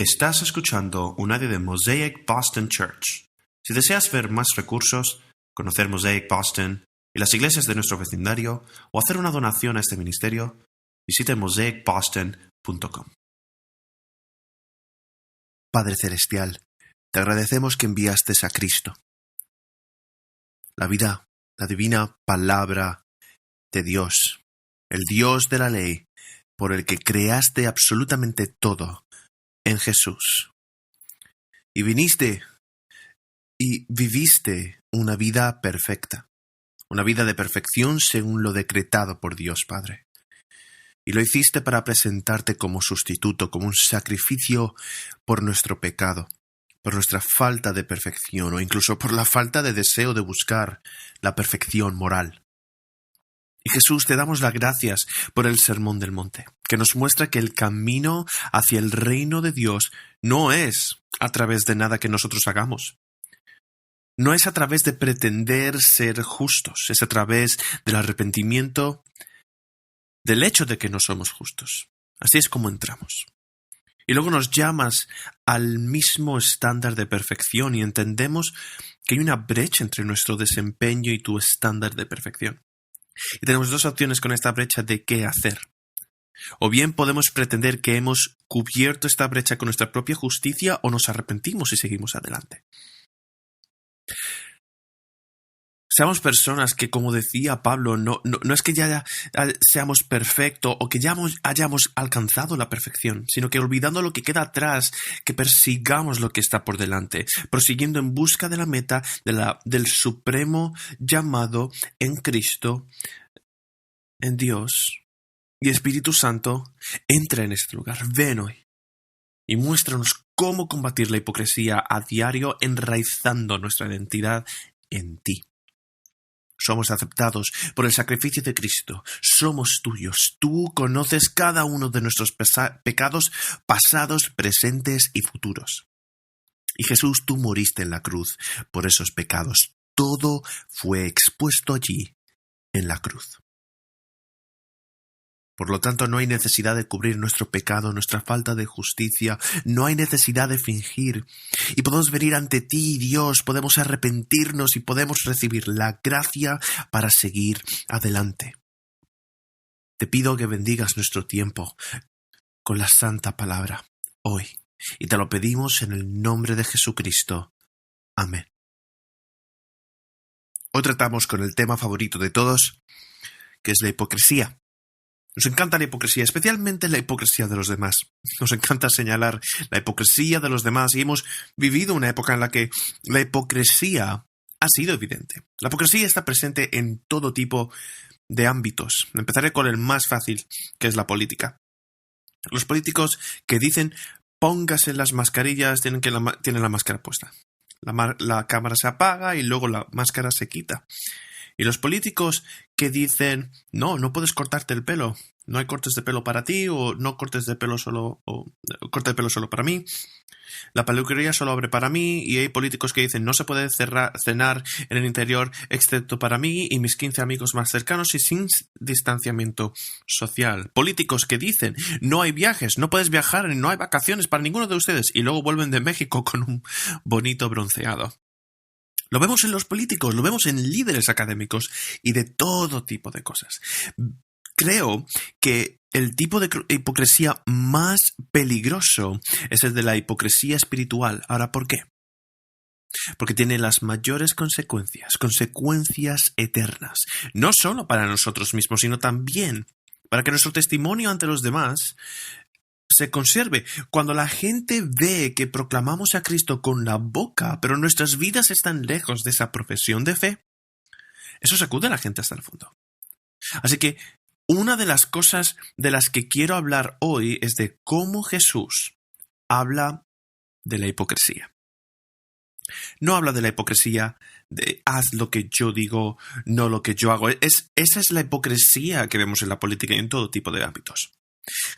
Estás escuchando un audio de Mosaic Boston Church. Si deseas ver más recursos, conocer Mosaic Boston y las iglesias de nuestro vecindario o hacer una donación a este ministerio, visite mosaicboston.com. Padre Celestial, te agradecemos que enviaste a Cristo. La vida, la divina palabra de Dios, el Dios de la ley, por el que creaste absolutamente todo en Jesús. Y viniste y viviste una vida perfecta, una vida de perfección según lo decretado por Dios Padre. Y lo hiciste para presentarte como sustituto, como un sacrificio por nuestro pecado, por nuestra falta de perfección o incluso por la falta de deseo de buscar la perfección moral. Y Jesús, te damos las gracias por el Sermón del Monte, que nos muestra que el camino hacia el reino de Dios no es a través de nada que nosotros hagamos. No es a través de pretender ser justos, es a través del arrepentimiento del hecho de que no somos justos. Así es como entramos. Y luego nos llamas al mismo estándar de perfección y entendemos que hay una brecha entre nuestro desempeño y tu estándar de perfección. Y tenemos dos opciones con esta brecha de qué hacer. O bien podemos pretender que hemos cubierto esta brecha con nuestra propia justicia o nos arrepentimos y seguimos adelante. Seamos personas que, como decía Pablo, no es que ya seamos perfectos o que ya hayamos alcanzado la perfección, sino que olvidando lo que queda atrás, que persigamos lo que está por delante, prosiguiendo en busca de la meta del supremo llamado en Cristo, en Dios. Y Espíritu Santo, entra en este lugar. Ven hoy y muéstranos cómo combatir la hipocresía a diario, enraizando nuestra identidad en ti. Somos aceptados por el sacrificio de Cristo. Somos tuyos. Tú conoces cada uno de nuestros pecados pasados, presentes y futuros. Y Jesús, tú moriste en la cruz por esos pecados. Todo fue expuesto allí en la cruz. Por lo tanto, no hay necesidad de cubrir nuestro pecado, nuestra falta de justicia. No hay necesidad de fingir. Y podemos venir ante ti, Dios, podemos arrepentirnos y podemos recibir la gracia para seguir adelante. Te pido que bendigas nuestro tiempo con la santa palabra hoy. Y te lo pedimos en el nombre de Jesucristo. Amén. Hoy tratamos con el tema favorito de todos, que es la hipocresía. Nos encanta la hipocresía, especialmente la hipocresía de los demás. Nos encanta señalar la hipocresía de los demás y hemos vivido una época en la que la hipocresía ha sido evidente. La hipocresía está presente en todo tipo de ámbitos. Empezaré con el más fácil, que es la política. Los políticos que dicen póngase las mascarillas tienen la máscara puesta. La cámara se apaga y luego la máscara se quita. Y los políticos que dicen, no puedes cortarte el pelo, no hay cortes de pelo para ti, o no cortes de pelo solo, o corte de pelo solo para mí, la peluquería solo abre para mí, y hay políticos que dicen, no se puede cenar en el interior excepto para mí y mis 15 amigos más cercanos y sin distanciamiento social. Políticos que dicen, no hay viajes, no puedes viajar, no hay vacaciones para ninguno de ustedes, y luego vuelven de México con un bonito bronceado. Lo vemos en los políticos, lo vemos en líderes académicos y de todo tipo de cosas. Creo que el tipo de hipocresía más peligroso es el de la hipocresía espiritual. Ahora, ¿por qué? Porque tiene las mayores consecuencias eternas. No solo para nosotros mismos, sino también para que nuestro testimonio ante los demás se conserve. Cuando la gente ve que proclamamos a Cristo con la boca, pero nuestras vidas están lejos de esa profesión de fe, eso sacude a la gente hasta el fondo. Así que una de las cosas de las que quiero hablar hoy es de cómo Jesús habla de la hipocresía. No habla de la hipocresía de haz lo que yo digo, no lo que yo hago. Esa es la hipocresía que vemos en la política y en todo tipo de ámbitos.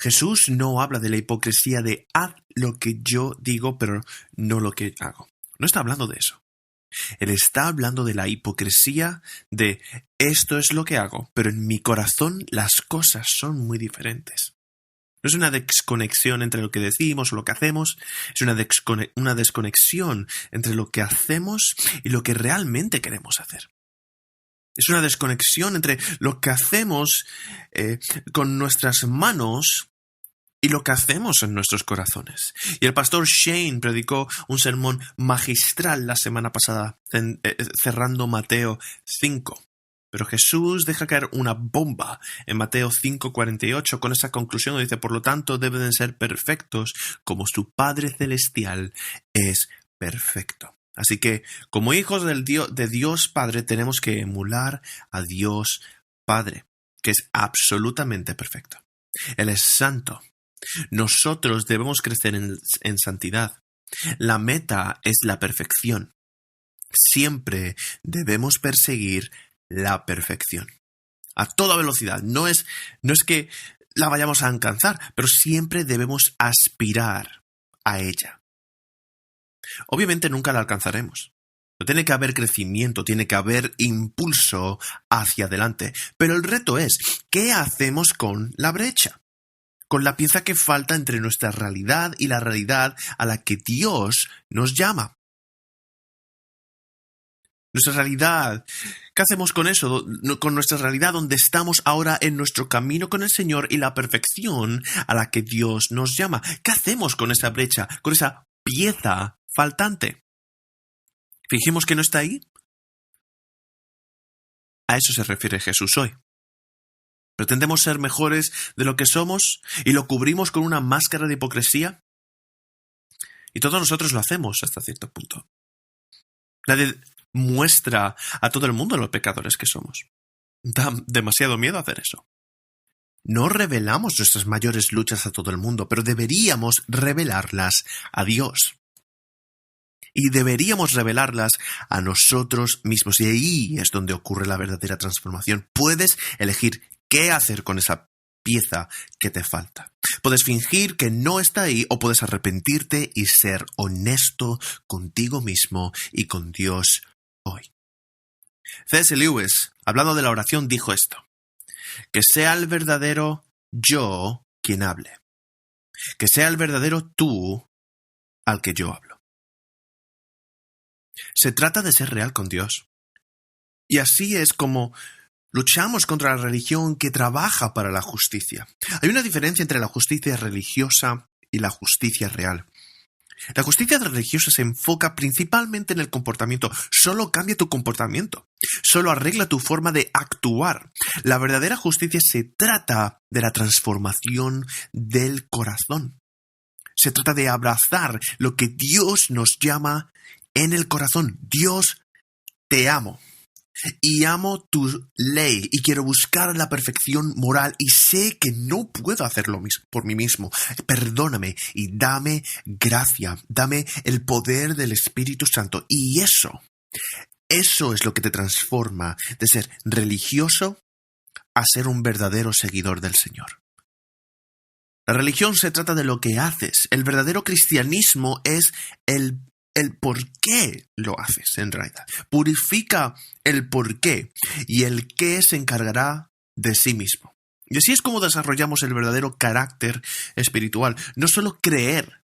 Jesús no habla de la hipocresía de haz lo que yo digo, pero no lo que hago. No está hablando de eso. Él está hablando de la hipocresía de esto es lo que hago, pero en mi corazón las cosas son muy diferentes. No es una desconexión entre lo que decimos o lo que hacemos, es una desconexión entre lo que hacemos y lo que realmente queremos hacer. Es una desconexión entre lo que hacemos con nuestras manos y lo que hacemos en nuestros corazones. Y el pastor Shane predicó un sermón magistral la semana pasada, cerrando Mateo 5. Pero Jesús deja caer una bomba en Mateo 5:48 con esa conclusión. Dice, por lo tanto, deben ser perfectos como su Padre Celestial es perfecto. Así que, como hijos de Dios Padre, tenemos que emular a Dios Padre, que es absolutamente perfecto. Él es santo. Nosotros debemos crecer en santidad. La meta es la perfección. Siempre debemos perseguir la perfección. A toda velocidad. No es que la vayamos a alcanzar, pero siempre debemos aspirar a ella. Obviamente nunca la alcanzaremos. No tiene que haber crecimiento, tiene que haber impulso hacia adelante. Pero el reto es, ¿qué hacemos con la brecha? Con la pieza que falta entre nuestra realidad y la realidad a la que Dios nos llama. Nuestra realidad, ¿qué hacemos con eso? Con nuestra realidad donde estamos ahora en nuestro camino con el Señor y la perfección a la que Dios nos llama. ¿Qué hacemos con esa brecha, con esa pieza faltante? ¿Fingimos que no está ahí? A eso se refiere Jesús hoy. ¿Pretendemos ser mejores de lo que somos y lo cubrimos con una máscara de hipocresía? Y todos nosotros lo hacemos hasta cierto punto. Nadie muestra a todo el mundo los pecadores que somos. Da demasiado miedo hacer eso. No revelamos nuestras mayores luchas a todo el mundo, pero deberíamos revelarlas a Dios. Y deberíamos revelarlas a nosotros mismos. Y ahí es donde ocurre la verdadera transformación. Puedes elegir qué hacer con esa pieza que te falta. Puedes fingir que no está ahí o puedes arrepentirte y ser honesto contigo mismo y con Dios hoy. C.S. Lewis, hablando de la oración, dijo esto: que sea el verdadero yo quien hable. Que sea el verdadero tú al que yo hablo. Se trata de ser real con Dios. Y así es como luchamos contra la religión que trabaja para la justicia. Hay una diferencia entre la justicia religiosa y la justicia real. La justicia religiosa se enfoca principalmente en el comportamiento. Solo cambia tu comportamiento. Solo arregla tu forma de actuar. La verdadera justicia se trata de la transformación del corazón. Se trata de abrazar lo que Dios nos llama en el corazón. Dios, te amo. Y amo tu ley y quiero buscar la perfección moral y sé que no puedo hacerlo por mí mismo. Perdóname y dame gracia, dame el poder del Espíritu Santo. Y eso es lo que te transforma de ser religioso a ser un verdadero seguidor del Señor. La religión se trata de lo que haces. El verdadero cristianismo es el por qué lo haces en realidad. Purifica el por qué y el qué se encargará de sí mismo. Y así es como desarrollamos el verdadero carácter espiritual. No solo creer,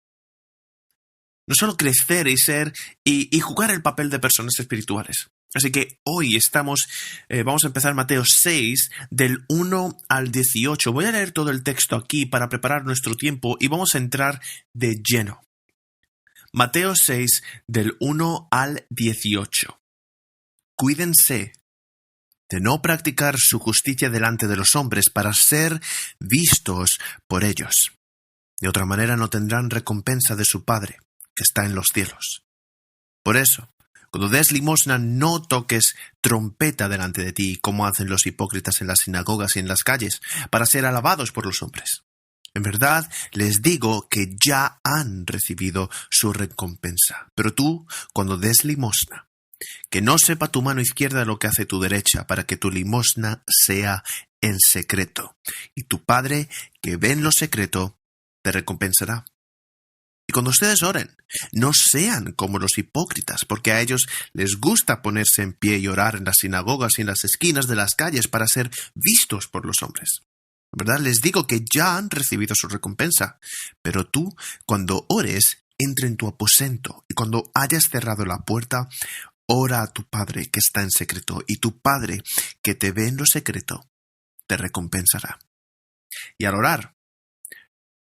no solo crecer y ser y jugar el papel de personas espirituales. Así que hoy vamos a empezar Mateo 6 del 1 al 18. Voy a leer todo el texto aquí para preparar nuestro tiempo y vamos a entrar de lleno. Mateo 6, del 1 al 18. Cuídense de no practicar su justicia delante de los hombres para ser vistos por ellos. De otra manera no tendrán recompensa de su Padre, que está en los cielos. Por eso, cuando des limosna, no toques trompeta delante de ti, como hacen los hipócritas en las sinagogas y en las calles, para ser alabados por los hombres. En verdad, les digo que ya han recibido su recompensa. Pero tú, cuando des limosna, que no sepa tu mano izquierda lo que hace tu derecha, para que tu limosna sea en secreto. Y tu Padre, que ve en lo secreto, te recompensará. Y cuando ustedes oren, no sean como los hipócritas, porque a ellos les gusta ponerse en pie y orar en las sinagogas y en las esquinas de las calles para ser vistos por los hombres. ¿verdad? Les digo que ya han recibido su recompensa. Pero tú, cuando ores, entra en tu aposento y cuando hayas cerrado la puerta, ora a tu Padre que está en secreto, y tu Padre que te ve en lo secreto te recompensará. Y al orar,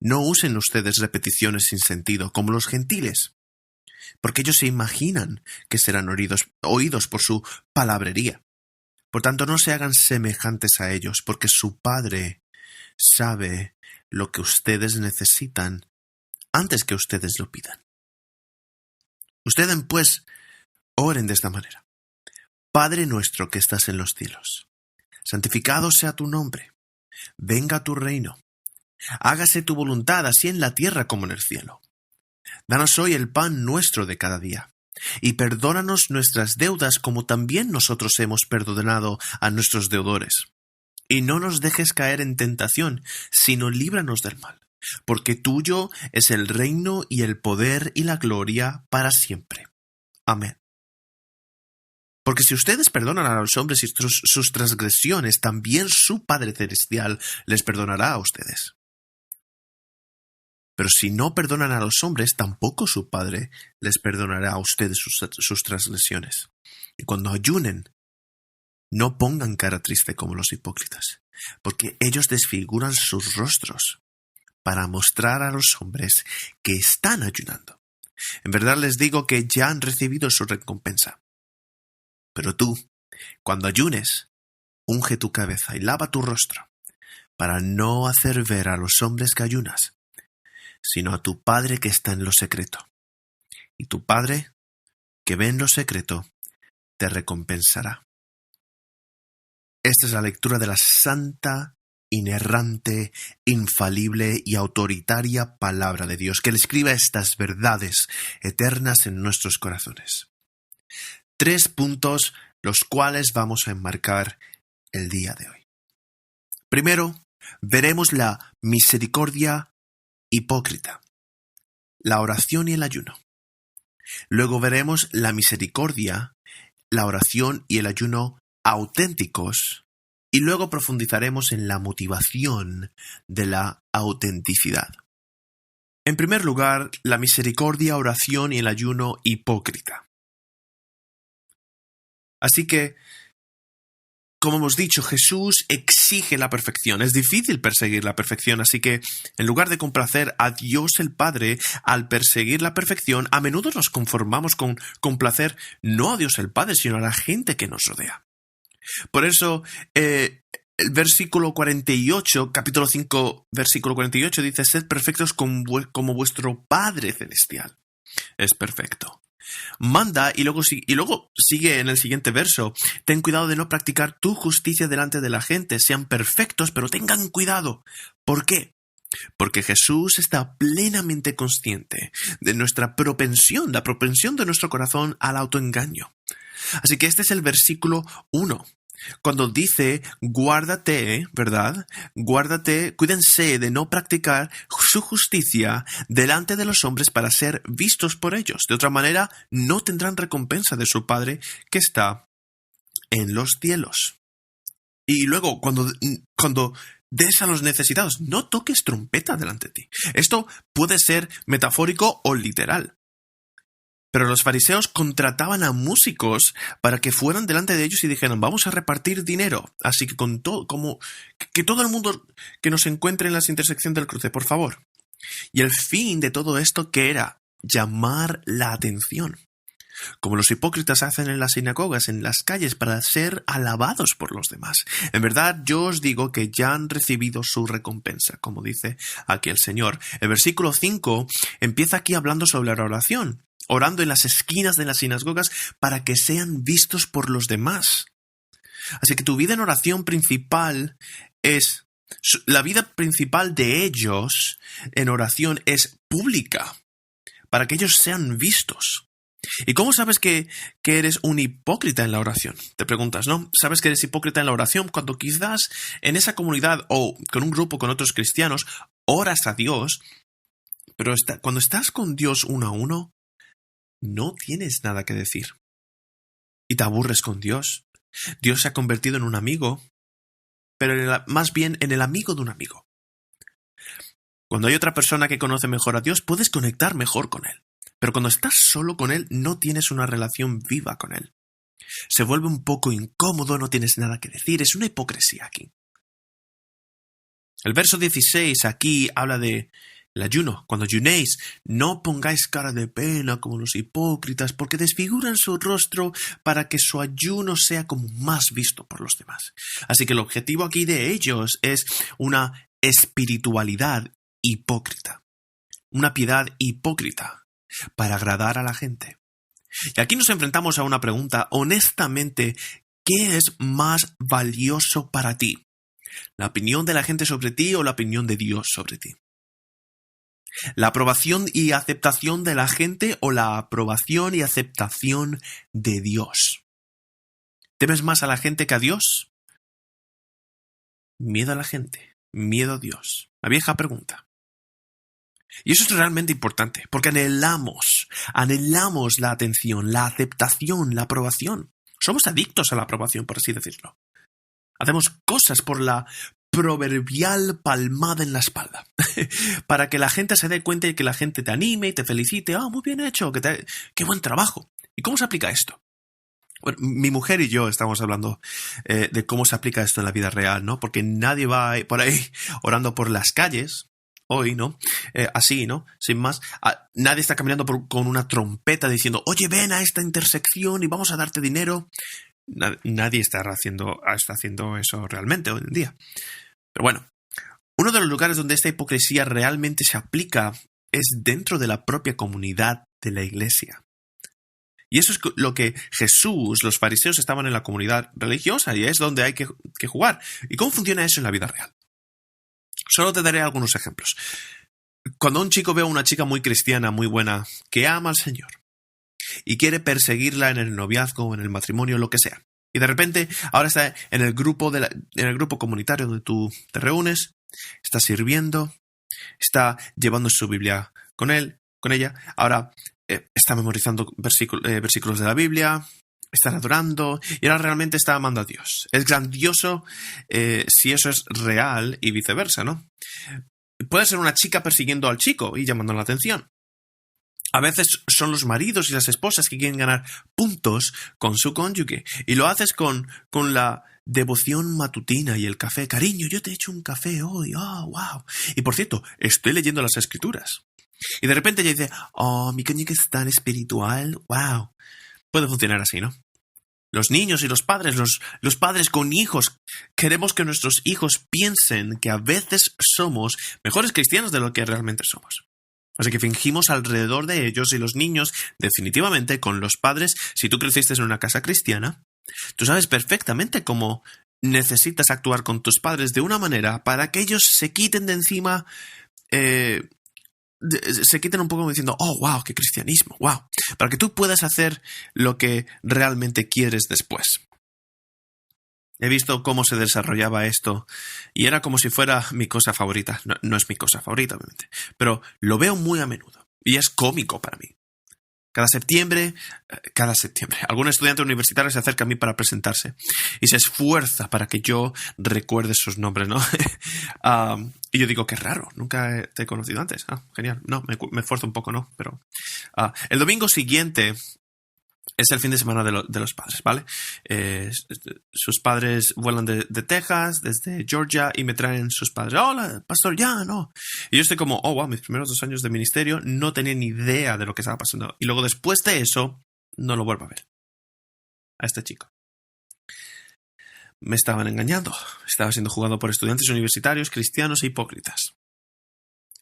no usen ustedes repeticiones sin sentido como los gentiles, porque ellos se imaginan que serán oídos por su palabrería. Por tanto, no se hagan semejantes a ellos, porque su Padre sabe lo que ustedes necesitan antes que ustedes lo pidan. Ustedes, pues, oren de esta manera. Padre nuestro que estás en los cielos, santificado sea tu nombre. Venga tu reino. Hágase tu voluntad, así en la tierra como en el cielo. Danos hoy el pan nuestro de cada día. Y perdónanos nuestras deudas como también nosotros hemos perdonado a nuestros deudores. Y no nos dejes caer en tentación, sino líbranos del mal. Porque tuyo es el reino y el poder y la gloria para siempre. Amén. Porque si ustedes perdonan a los hombres sus transgresiones, también su Padre Celestial les perdonará a ustedes. Pero si no perdonan a los hombres, tampoco su Padre les perdonará a ustedes sus transgresiones. Y cuando ayunen, no pongan cara triste como los hipócritas, porque ellos desfiguran sus rostros para mostrar a los hombres que están ayunando. En verdad les digo que ya han recibido su recompensa. Pero tú, cuando ayunes, unge tu cabeza y lava tu rostro, para no hacer ver a los hombres que ayunas, sino a tu Padre que está en lo secreto. Y tu Padre, que ve en lo secreto, te recompensará. Esta es la lectura de la santa, inerrante, infalible y autoritaria palabra de Dios, que le escribe estas verdades eternas en nuestros corazones. 3 puntos los cuales vamos a enmarcar el día de hoy. Primero, veremos la misericordia hipócrita, la oración y el ayuno. Luego veremos la misericordia, la oración y el ayuno auténticos, y luego profundizaremos en la motivación de la autenticidad. En primer lugar, la misericordia, oración y el ayuno hipócrita. Así que, como hemos dicho, Jesús exige la perfección. Es difícil perseguir la perfección, así que en lugar de complacer a Dios el Padre al perseguir la perfección, a menudo nos conformamos con complacer no a Dios el Padre, sino a la gente que nos rodea. Por eso, el versículo 48, capítulo 5, versículo 48 dice: «Sed perfectos como vuestro Padre Celestial es perfecto». Manda y luego sigue en el siguiente verso: «Ten cuidado de no practicar tu justicia delante de la gente. Sean perfectos, pero tengan cuidado». ¿Por qué? Porque Jesús está plenamente consciente de nuestra propensión, la propensión de nuestro corazón al autoengaño. Así que este es el versículo 1. Cuando dice, guárdate, ¿verdad? Guárdate, cuídense de no practicar su justicia delante de los hombres para ser vistos por ellos. De otra manera, no tendrán recompensa de su Padre que está en los cielos. Y luego, cuando des a los necesitados, no toques trompeta delante de ti. Esto puede ser metafórico o literal. Pero los fariseos contrataban a músicos para que fueran delante de ellos y dijeran: vamos a repartir dinero. Así que que todo el mundo que nos encuentre en la intersección del cruce, por favor. Y el fin de todo esto, ¿qué era? Llamar la atención. Como los hipócritas hacen en las sinagogas, en las calles, para ser alabados por los demás. En verdad, yo os digo que ya han recibido su recompensa, como dice aquí el Señor. El versículo 5 empieza aquí hablando sobre la oración. Orando en las esquinas de las sinagogas para que sean vistos por los demás. Así que tu vida en oración principal es... La vida principal de ellos en oración es pública, para que ellos sean vistos. ¿Y cómo sabes que eres un hipócrita en la oración? Te preguntas, ¿no? ¿Sabes que eres hipócrita en la oración cuando quizás en esa comunidad o con un grupo con otros cristianos oras a Dios, pero cuando estás con Dios uno a uno, no tienes nada que decir. Y te aburres con Dios. Dios se ha convertido en un amigo pero más bien en el amigo de un amigo. Cuando hay otra persona que conoce mejor a Dios, puedes conectar mejor con Él. Pero cuando estás solo con Él, no tienes una relación viva con Él. Se vuelve un poco incómodo, no tienes nada que decir, es una hipocresía aquí. El verso 16 aquí habla de el ayuno. Cuando ayunéis, no pongáis cara de pena como los hipócritas, porque desfiguran su rostro para que su ayuno sea como más visto por los demás. Así que el objetivo aquí de ellos es una espiritualidad hipócrita, una piedad hipócrita para agradar a la gente. Y aquí nos enfrentamos a una pregunta, honestamente, ¿qué es más valioso para ti? ¿La opinión de la gente sobre ti o la opinión de Dios sobre ti? ¿La aprobación y aceptación de la gente o la aprobación y aceptación de Dios? ¿Temes más a la gente que a Dios? Miedo a la gente, miedo a Dios. La vieja pregunta. Y eso es realmente importante, porque anhelamos la atención, la aceptación, la aprobación. Somos adictos a la aprobación, por así decirlo. Hacemos cosas por la proverbial palmada en la espalda, para que la gente se dé cuenta y que la gente te anime y te felicite. Muy bien hecho, qué buen trabajo. ¿Y cómo se aplica esto? Bueno, mi mujer y yo estamos hablando de cómo se aplica esto en la vida real, ¿no? Porque nadie va por ahí orando por las calles hoy, ¿no? Así, ¿no? Sin más. Nadie está caminando con una trompeta diciendo, oye, ven a esta intersección y vamos a darte dinero. Nadie está haciendo eso realmente hoy en día. Pero bueno, uno de los lugares donde esta hipocresía realmente se aplica es dentro de la propia comunidad de la iglesia. Y eso es lo que Jesús, los fariseos estaban en la comunidad religiosa y es donde hay que jugar. ¿Y cómo funciona eso en la vida real? Solo te daré algunos ejemplos. Cuando un chico ve a una chica muy cristiana, muy buena, que ama al Señor y quiere perseguirla en el noviazgo o en el matrimonio, lo que sea. Y de repente ahora está en el grupo comunitario donde tú te reúnes, está sirviendo, está llevando su Biblia con ella. Ahora está memorizando versículos de la Biblia, están adorando y ahora realmente está amando a Dios. Es grandioso si eso es real y viceversa, ¿no? Puede ser una chica persiguiendo al chico y llamando la atención. A veces son los maridos y las esposas que quieren ganar puntos con su cónyuge. Y lo haces con la devoción matutina y el café. Cariño, yo te he hecho un café hoy. Wow. Y por cierto, estoy leyendo las escrituras. Y de repente ella dice, mi cónyuge es tan espiritual. Wow. Puede funcionar así, ¿no? Los niños y los padres, los padres con hijos, queremos que nuestros hijos piensen que a veces somos mejores cristianos de lo que realmente somos. Así que fingimos alrededor de ellos y los niños, definitivamente, con los padres, si tú creciste en una casa cristiana, tú sabes perfectamente cómo necesitas actuar con tus padres de una manera para que ellos se quiten de encima, se quiten un poco diciendo, wow, qué cristianismo, wow, para que tú puedas hacer lo que realmente quieres después. He visto cómo se desarrollaba esto y era como si fuera mi cosa favorita. No es mi cosa favorita, obviamente, pero lo veo muy a menudo y es cómico para mí. Cada septiembre, algún estudiante universitario se acerca a mí para presentarse y se esfuerza para que yo recuerde sus nombres, ¿no? Y yo digo, qué raro, nunca te he conocido antes. Genial. No, me esfuerzo un poco, ¿no? Pero el domingo siguiente es el fin de semana de los padres, ¿vale? Sus padres vuelan de Texas, desde Georgia, y me traen sus padres. Hola, pastor, ya, no. Y yo estoy como, wow, mis primeros 2 años de ministerio no tenía ni idea de lo que estaba pasando. Y luego después de eso, no lo vuelvo a ver. A este chico. Me estaban engañando. Estaba siendo jugado por estudiantes universitarios, cristianos e hipócritas.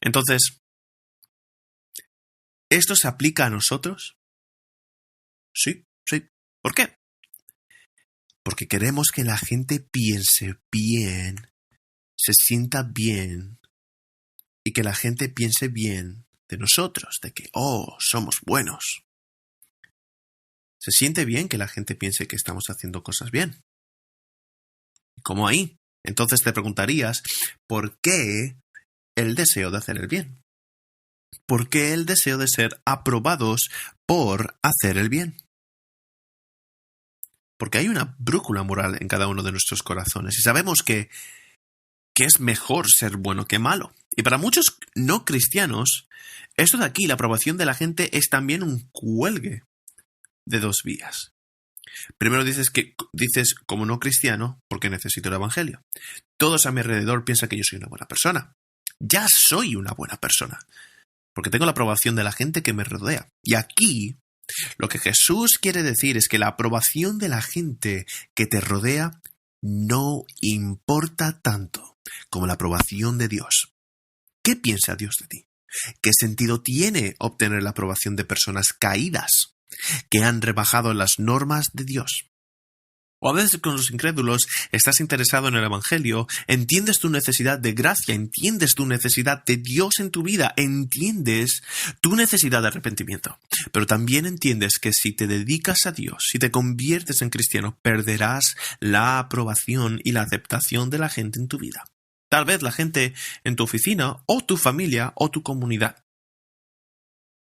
Entonces, ¿esto se aplica a nosotros? Sí. ¿Por qué? Porque queremos que la gente piense bien, se sienta bien y que la gente piense bien de nosotros, de que, somos buenos. Se siente bien que la gente piense que estamos haciendo cosas bien. ¿Cómo ahí? Entonces te preguntarías, ¿por qué el deseo de hacer el bien? ¿Por qué el deseo de ser aprobados por hacer el bien? Porque hay una brújula moral en cada uno de nuestros corazones y sabemos que es mejor ser bueno que malo. Y para muchos no cristianos, esto de aquí, la aprobación de la gente, es también un cuelgue de dos vías. Primero dices, como no cristiano, porque necesito el evangelio. Todos a mi alrededor piensan que yo soy una buena persona. Ya soy una buena persona, porque tengo la aprobación de la gente que me rodea. Y aquí, lo que Jesús quiere decir es que la aprobación de la gente que te rodea no importa tanto como la aprobación de Dios. ¿Qué piensa Dios de ti? ¿Qué sentido tiene obtener la aprobación de personas caídas que han rebajado las normas de Dios? O a veces con los incrédulos estás interesado en el Evangelio, entiendes tu necesidad de gracia, entiendes tu necesidad de Dios en tu vida, entiendes tu necesidad de arrepentimiento. Pero también entiendes que si te dedicas a Dios, si te conviertes en cristiano, perderás la aprobación y la aceptación de la gente en tu vida. Tal vez la gente en tu oficina, o tu familia, o tu comunidad.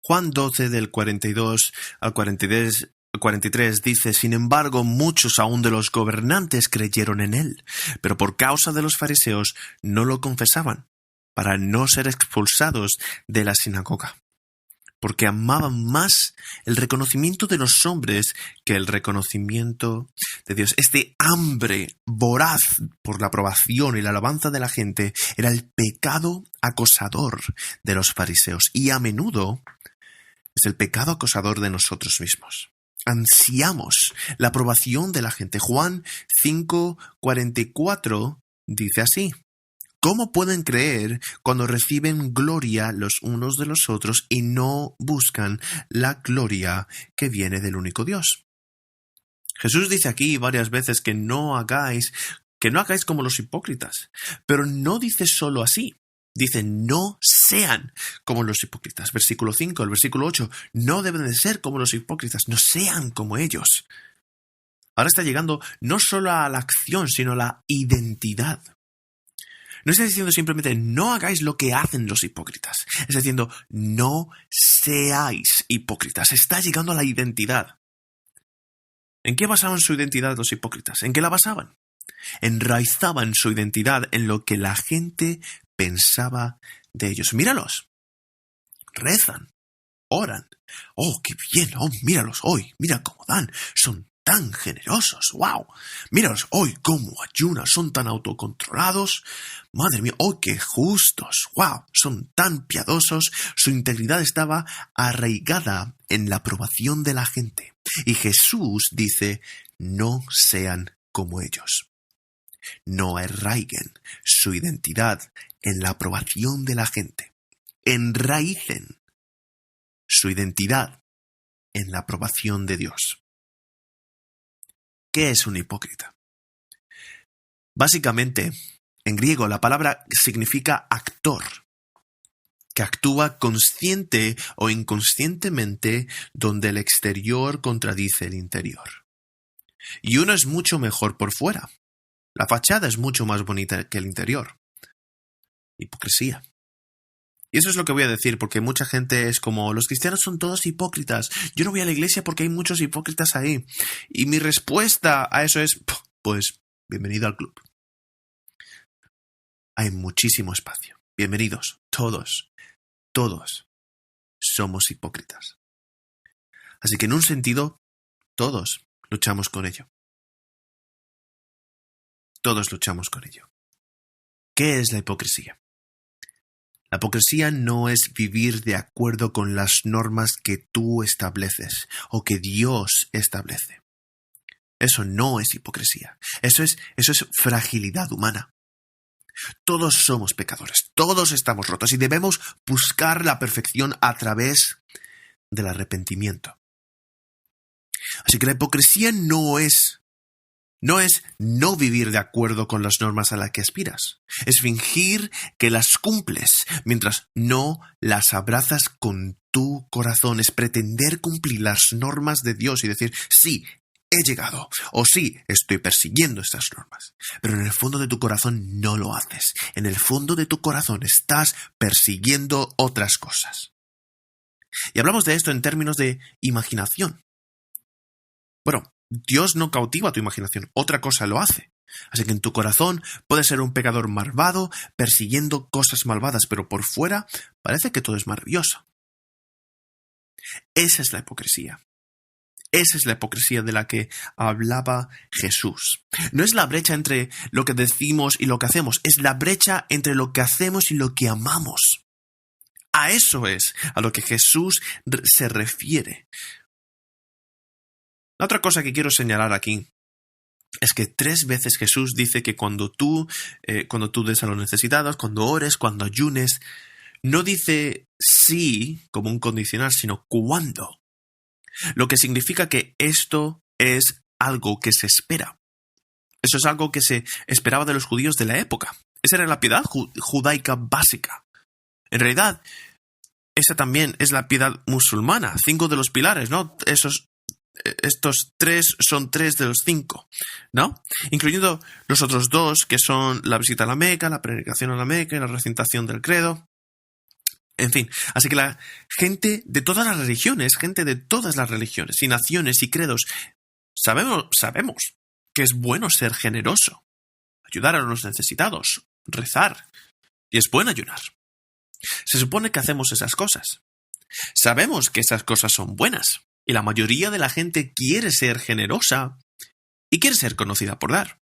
Juan 12 del 42 al 43 dice: sin embargo, muchos aún de los gobernantes creyeron en él, pero por causa de los fariseos no lo confesaban, para no ser expulsados de la sinagoga, porque amaban más el reconocimiento de los hombres que el reconocimiento de Dios. Este hambre voraz por la aprobación y la alabanza de la gente era el pecado acosador de los fariseos, y a menudo es el pecado acosador de nosotros mismos. Ansiamos la aprobación de la gente. Juan 5:44 dice así: ¿cómo pueden creer cuando reciben gloria los unos de los otros y no buscan la gloria que viene del único Dios? Jesús dice aquí varias veces que no hagáis como los hipócritas, pero no dice solo así. Dice: no sean como los hipócritas. Versículo 5, el versículo 8. No deben de ser como los hipócritas. No sean como ellos. Ahora está llegando no solo a la acción, sino a la identidad. No está diciendo simplemente no hagáis lo que hacen los hipócritas. Está diciendo no seáis hipócritas. Está llegando a la identidad. ¿En qué basaban su identidad los hipócritas? ¿En qué la basaban? Enraizaban su identidad en lo que la gente pensaba de ellos. Míralos. Rezan. Oran. Oh, qué bien. Oh, míralos hoy. Mira cómo dan. Son tan generosos. ¡Wow! Míralos hoy cómo ayunan. Son tan autocontrolados. Madre mía. Oh, qué justos. ¡Wow! Son tan piadosos. Su integridad estaba arraigada en la aprobación de la gente. Y Jesús dice: no sean como ellos. No arraiguen su identidad en la aprobación de la gente. Enraícen su identidad en la aprobación de Dios. ¿Qué es un hipócrita? Básicamente, en griego la palabra significa actor, que actúa consciente o inconscientemente donde el exterior contradice el interior. Y uno es mucho mejor por fuera. La fachada es mucho más bonita que el interior. Hipocresía. Y eso es lo que voy a decir, porque mucha gente es como: los cristianos son todos hipócritas. Yo no voy a la iglesia porque hay muchos hipócritas ahí. Y mi respuesta a eso es: pues, bienvenido al club. Hay muchísimo espacio. Bienvenidos. Todos somos hipócritas. Así que en un sentido, todos luchamos con ello. Todos luchamos con ello. ¿Qué es la hipocresía? La hipocresía no es vivir de acuerdo con las normas que tú estableces o que Dios establece. Eso no es hipocresía. Eso es fragilidad humana. Todos somos pecadores, todos estamos rotos y debemos buscar la perfección a través del arrepentimiento. Así que la hipocresía no es no vivir de acuerdo con las normas a las que aspiras. Es fingir que las cumples mientras no las abrazas con tu corazón. Es pretender cumplir las normas de Dios y decir: sí, he llegado, o sí, estoy persiguiendo estas normas. Pero en el fondo de tu corazón no lo haces. En el fondo de tu corazón estás persiguiendo otras cosas. Y hablamos de esto en términos de imaginación. Bueno, Dios no cautiva tu imaginación, otra cosa lo hace. Así que en tu corazón puedes ser un pecador malvado, persiguiendo cosas malvadas, pero por fuera parece que todo es maravilloso. Esa es la hipocresía. Esa es la hipocresía de la que hablaba Jesús. No es la brecha entre lo que decimos y lo que hacemos, es la brecha entre lo que hacemos y lo que amamos. A eso es a lo que Jesús se refiere. La otra cosa que quiero señalar aquí es que 3 veces Jesús dice que cuando tú des a los necesitados, cuando ores, cuando ayunes, no dice sí como un condicional, sino cuándo. Lo que significa que esto es algo que se espera. Eso es algo que se esperaba de los judíos de la época. Esa era la piedad judaica básica. En realidad, esa también es la piedad musulmana. 5 de los pilares, ¿no? Estos 3 son 3 de los 5, ¿no? Incluyendo los otros 2, que son la visita a la Meca, la peregrinación a la Meca y la recitación del credo. En fin, así que la gente de todas las religiones, y naciones y credos, sabemos que es bueno ser generoso, ayudar a los necesitados, rezar, y es bueno ayunar. Se supone que hacemos esas cosas. Sabemos que esas cosas son buenas. Y la mayoría de la gente quiere ser generosa y quiere ser conocida por dar.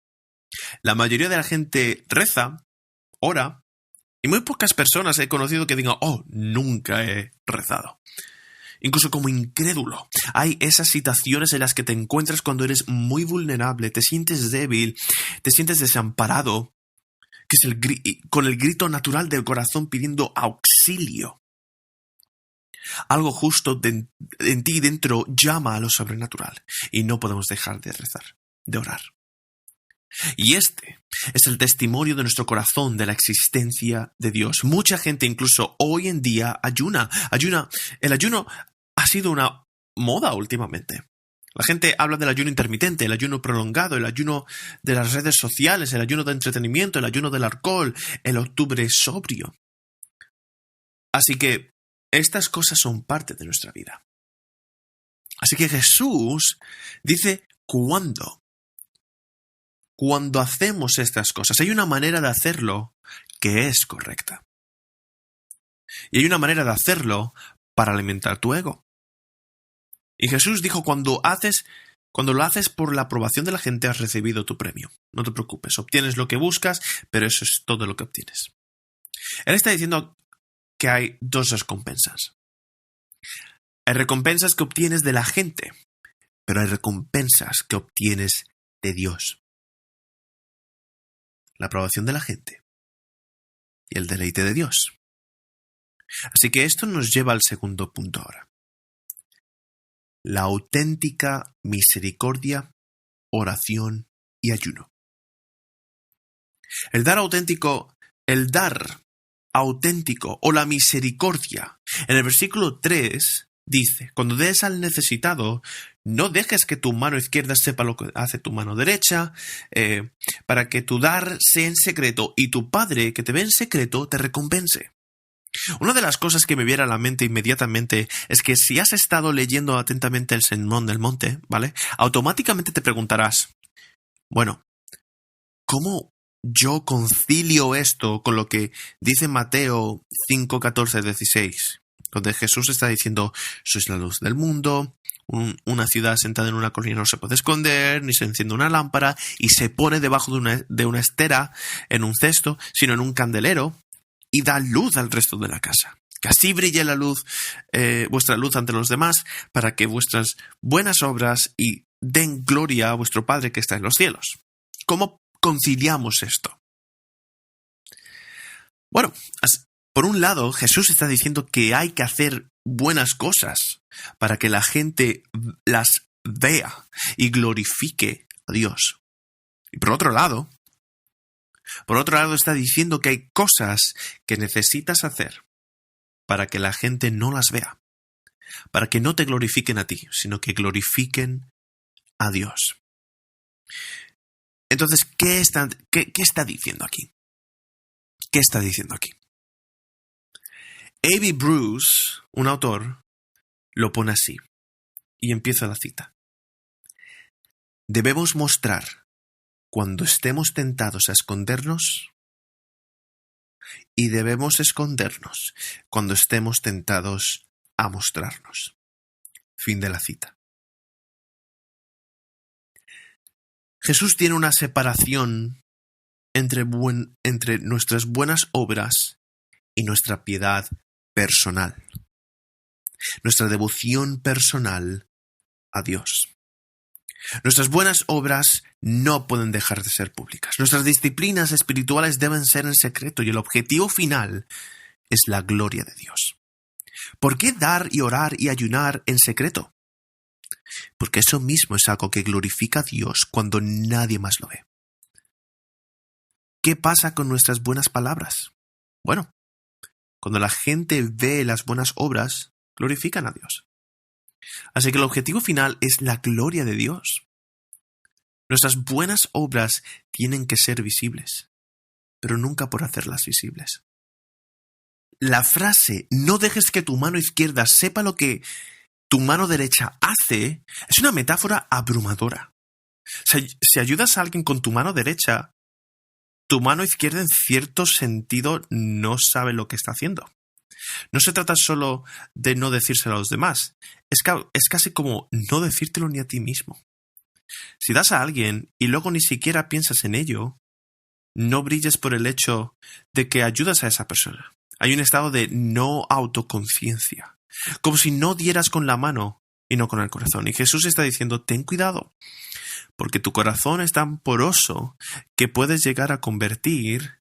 La mayoría de la gente reza, ora, y muy pocas personas he conocido que digan, oh, nunca he rezado. Incluso como incrédulo. Hay esas situaciones en las que te encuentras cuando eres muy vulnerable, te sientes débil, te sientes desamparado, que es con el grito natural del corazón pidiendo auxilio. Algo justo en ti dentro llama a lo sobrenatural y no podemos dejar de rezar, de orar. Y este es el testimonio de nuestro corazón de la existencia de Dios. Mucha gente incluso hoy en día ayuna. El ayuno ha sido una moda últimamente. La gente habla del ayuno intermitente, el ayuno prolongado, el ayuno de las redes sociales, el ayuno de entretenimiento, el ayuno del alcohol, el octubre sobrio. Así que estas cosas son parte de nuestra vida. Así que Jesús dice ¿cuándo? Cuando hacemos estas cosas. Hay una manera de hacerlo que es correcta. Y hay una manera de hacerlo para alimentar tu ego. Y Jesús dijo, cuando lo haces por la aprobación de la gente, has recibido tu premio. No te preocupes, obtienes lo que buscas, pero eso es todo lo que obtienes. Él está diciendo que hay 2 recompensas. Hay recompensas que obtienes de la gente, pero hay recompensas que obtienes de Dios. La aprobación de la gente y el deleite de Dios. Así que esto nos lleva al segundo punto ahora. La auténtica misericordia, oración y ayuno. El dar auténtico o la misericordia. En el versículo 3 dice, cuando des al necesitado, no dejes que tu mano izquierda sepa lo que hace tu mano derecha, para que tu dar sea en secreto y tu Padre que te ve en secreto te recompense. Una de las cosas que me viene a la mente inmediatamente es que si has estado leyendo atentamente el Sermón del Monte, ¿vale? Automáticamente te preguntarás, bueno, ¿cómo yo concilio esto con lo que dice Mateo 5, 14, 16? Donde Jesús está diciendo, sois la luz del mundo, una ciudad sentada en una colina no se puede esconder, ni se enciende una lámpara, y se pone debajo de una estera, en un cesto, sino en un candelero, y da luz al resto de la casa. Que así brille la luz, vuestra luz ante los demás, para que vuestras buenas obras y den gloria a vuestro Padre que está en los cielos. ¿Cómo conciliamos esto? Bueno, por un lado, Jesús está diciendo que hay que hacer buenas cosas para que la gente las vea y glorifique a Dios. Y por otro lado está diciendo que hay cosas que necesitas hacer para que la gente no las vea, para que no te glorifiquen a ti, sino que glorifiquen a Dios. Entonces, ¿qué está diciendo aquí? ¿Qué está diciendo aquí? A.B. Bruce, un autor, lo pone así, y empieza la cita. Debemos mostrar cuando estemos tentados a escondernos y debemos escondernos cuando estemos tentados a mostrarnos. Fin de la cita. Jesús tiene una separación entre nuestras buenas obras y nuestra piedad personal, nuestra devoción personal a Dios. Nuestras buenas obras no pueden dejar de ser públicas. Nuestras disciplinas espirituales deben ser en secreto y el objetivo final es la gloria de Dios. ¿Por qué dar y orar y ayunar en secreto? Porque eso mismo es algo que glorifica a Dios cuando nadie más lo ve. ¿Qué pasa con nuestras buenas palabras? Bueno, cuando la gente ve las buenas obras, glorifican a Dios. Así que el objetivo final es la gloria de Dios. Nuestras buenas obras tienen que ser visibles, pero nunca por hacerlas visibles. La frase "no dejes que tu mano izquierda sepa lo que tu mano derecha hace" es una metáfora abrumadora. Si ayudas a alguien con tu mano derecha, tu mano izquierda en cierto sentido no sabe lo que está haciendo. No se trata solo de no decírselo a los demás. Es casi como no decírtelo ni a ti mismo. Si das a alguien y luego ni siquiera piensas en ello, no brilles por el hecho de que ayudas a esa persona. Hay un estado de no autoconciencia, como si no dieras con la mano y no con el corazón. Y Jesús está diciendo, ten cuidado, porque tu corazón es tan poroso que puedes llegar a convertir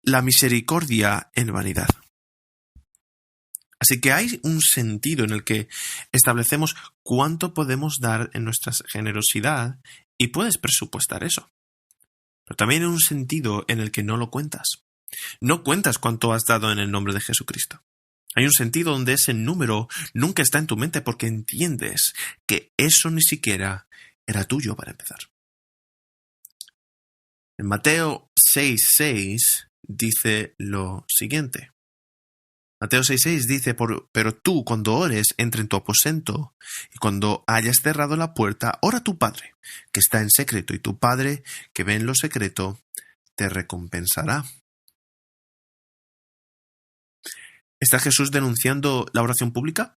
la misericordia en vanidad. Así que hay un sentido en el que establecemos cuánto podemos dar en nuestra generosidad y puedes presupuestar eso. Pero también hay un sentido en el que no lo cuentas. No cuentas cuánto has dado en el nombre de Jesucristo. Hay un sentido donde ese número nunca está en tu mente porque entiendes que eso ni siquiera era tuyo para empezar. En Mateo 6:6 dice lo siguiente. Mateo 6:6 dice, pero tú cuando ores, entra en tu aposento y cuando hayas cerrado la puerta, ora a tu Padre, que está en secreto, y tu Padre, que ve en lo secreto, te recompensará. ¿Está Jesús denunciando la oración pública?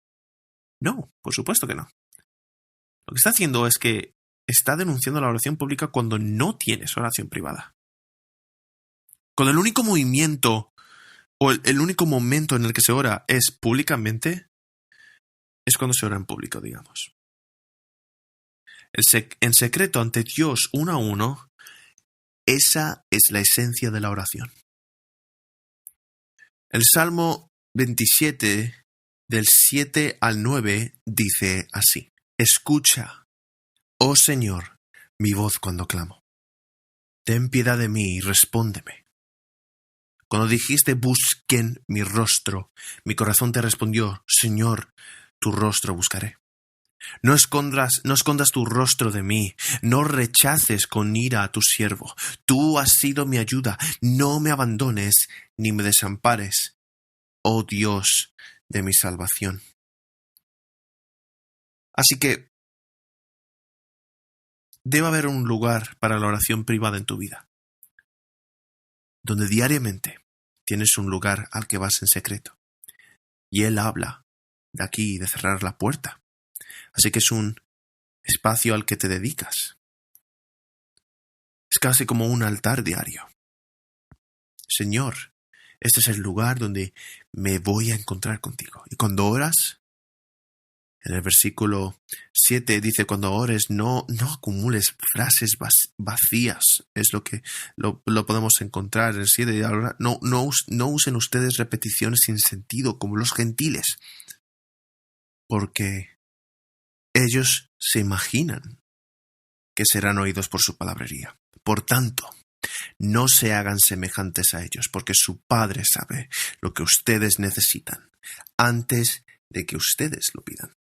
No, por supuesto que no. Lo que está haciendo es que está denunciando la oración pública cuando no tienes oración privada. Cuando el único movimiento o el único momento en el que se ora es públicamente, es cuando se ora en público, digamos. En secreto ante Dios uno a uno, esa es la esencia de la oración. El Salmo 27, del 7 al 9, dice así: Escucha, oh Señor, mi voz cuando clamo. Ten piedad de mí y respóndeme. Cuando dijiste busquen mi rostro, mi corazón te respondió, Señor, tu rostro buscaré. No escondas tu rostro de mí, no rechaces con ira a tu siervo. Tú has sido mi ayuda, no me abandones ni me desampares, oh Dios de mi salvación. Así que debe haber un lugar para la oración privada en tu vida, donde diariamente tienes un lugar al que vas en secreto. Y Él habla de aquí de cerrar la puerta. Así que es un espacio al que te dedicas. Es casi como un altar diario. Señor, este es el lugar donde me voy a encontrar contigo. Y cuando oras, en el versículo 7 dice, cuando ores no acumules frases vacías. Es lo que lo podemos encontrar en el 7. No usen ustedes repeticiones sin sentido como los gentiles, porque ellos se imaginan que serán oídos por su palabrería. Por tanto, no se hagan semejantes a ellos, porque su Padre sabe lo que ustedes necesitan antes de que ustedes lo pidan.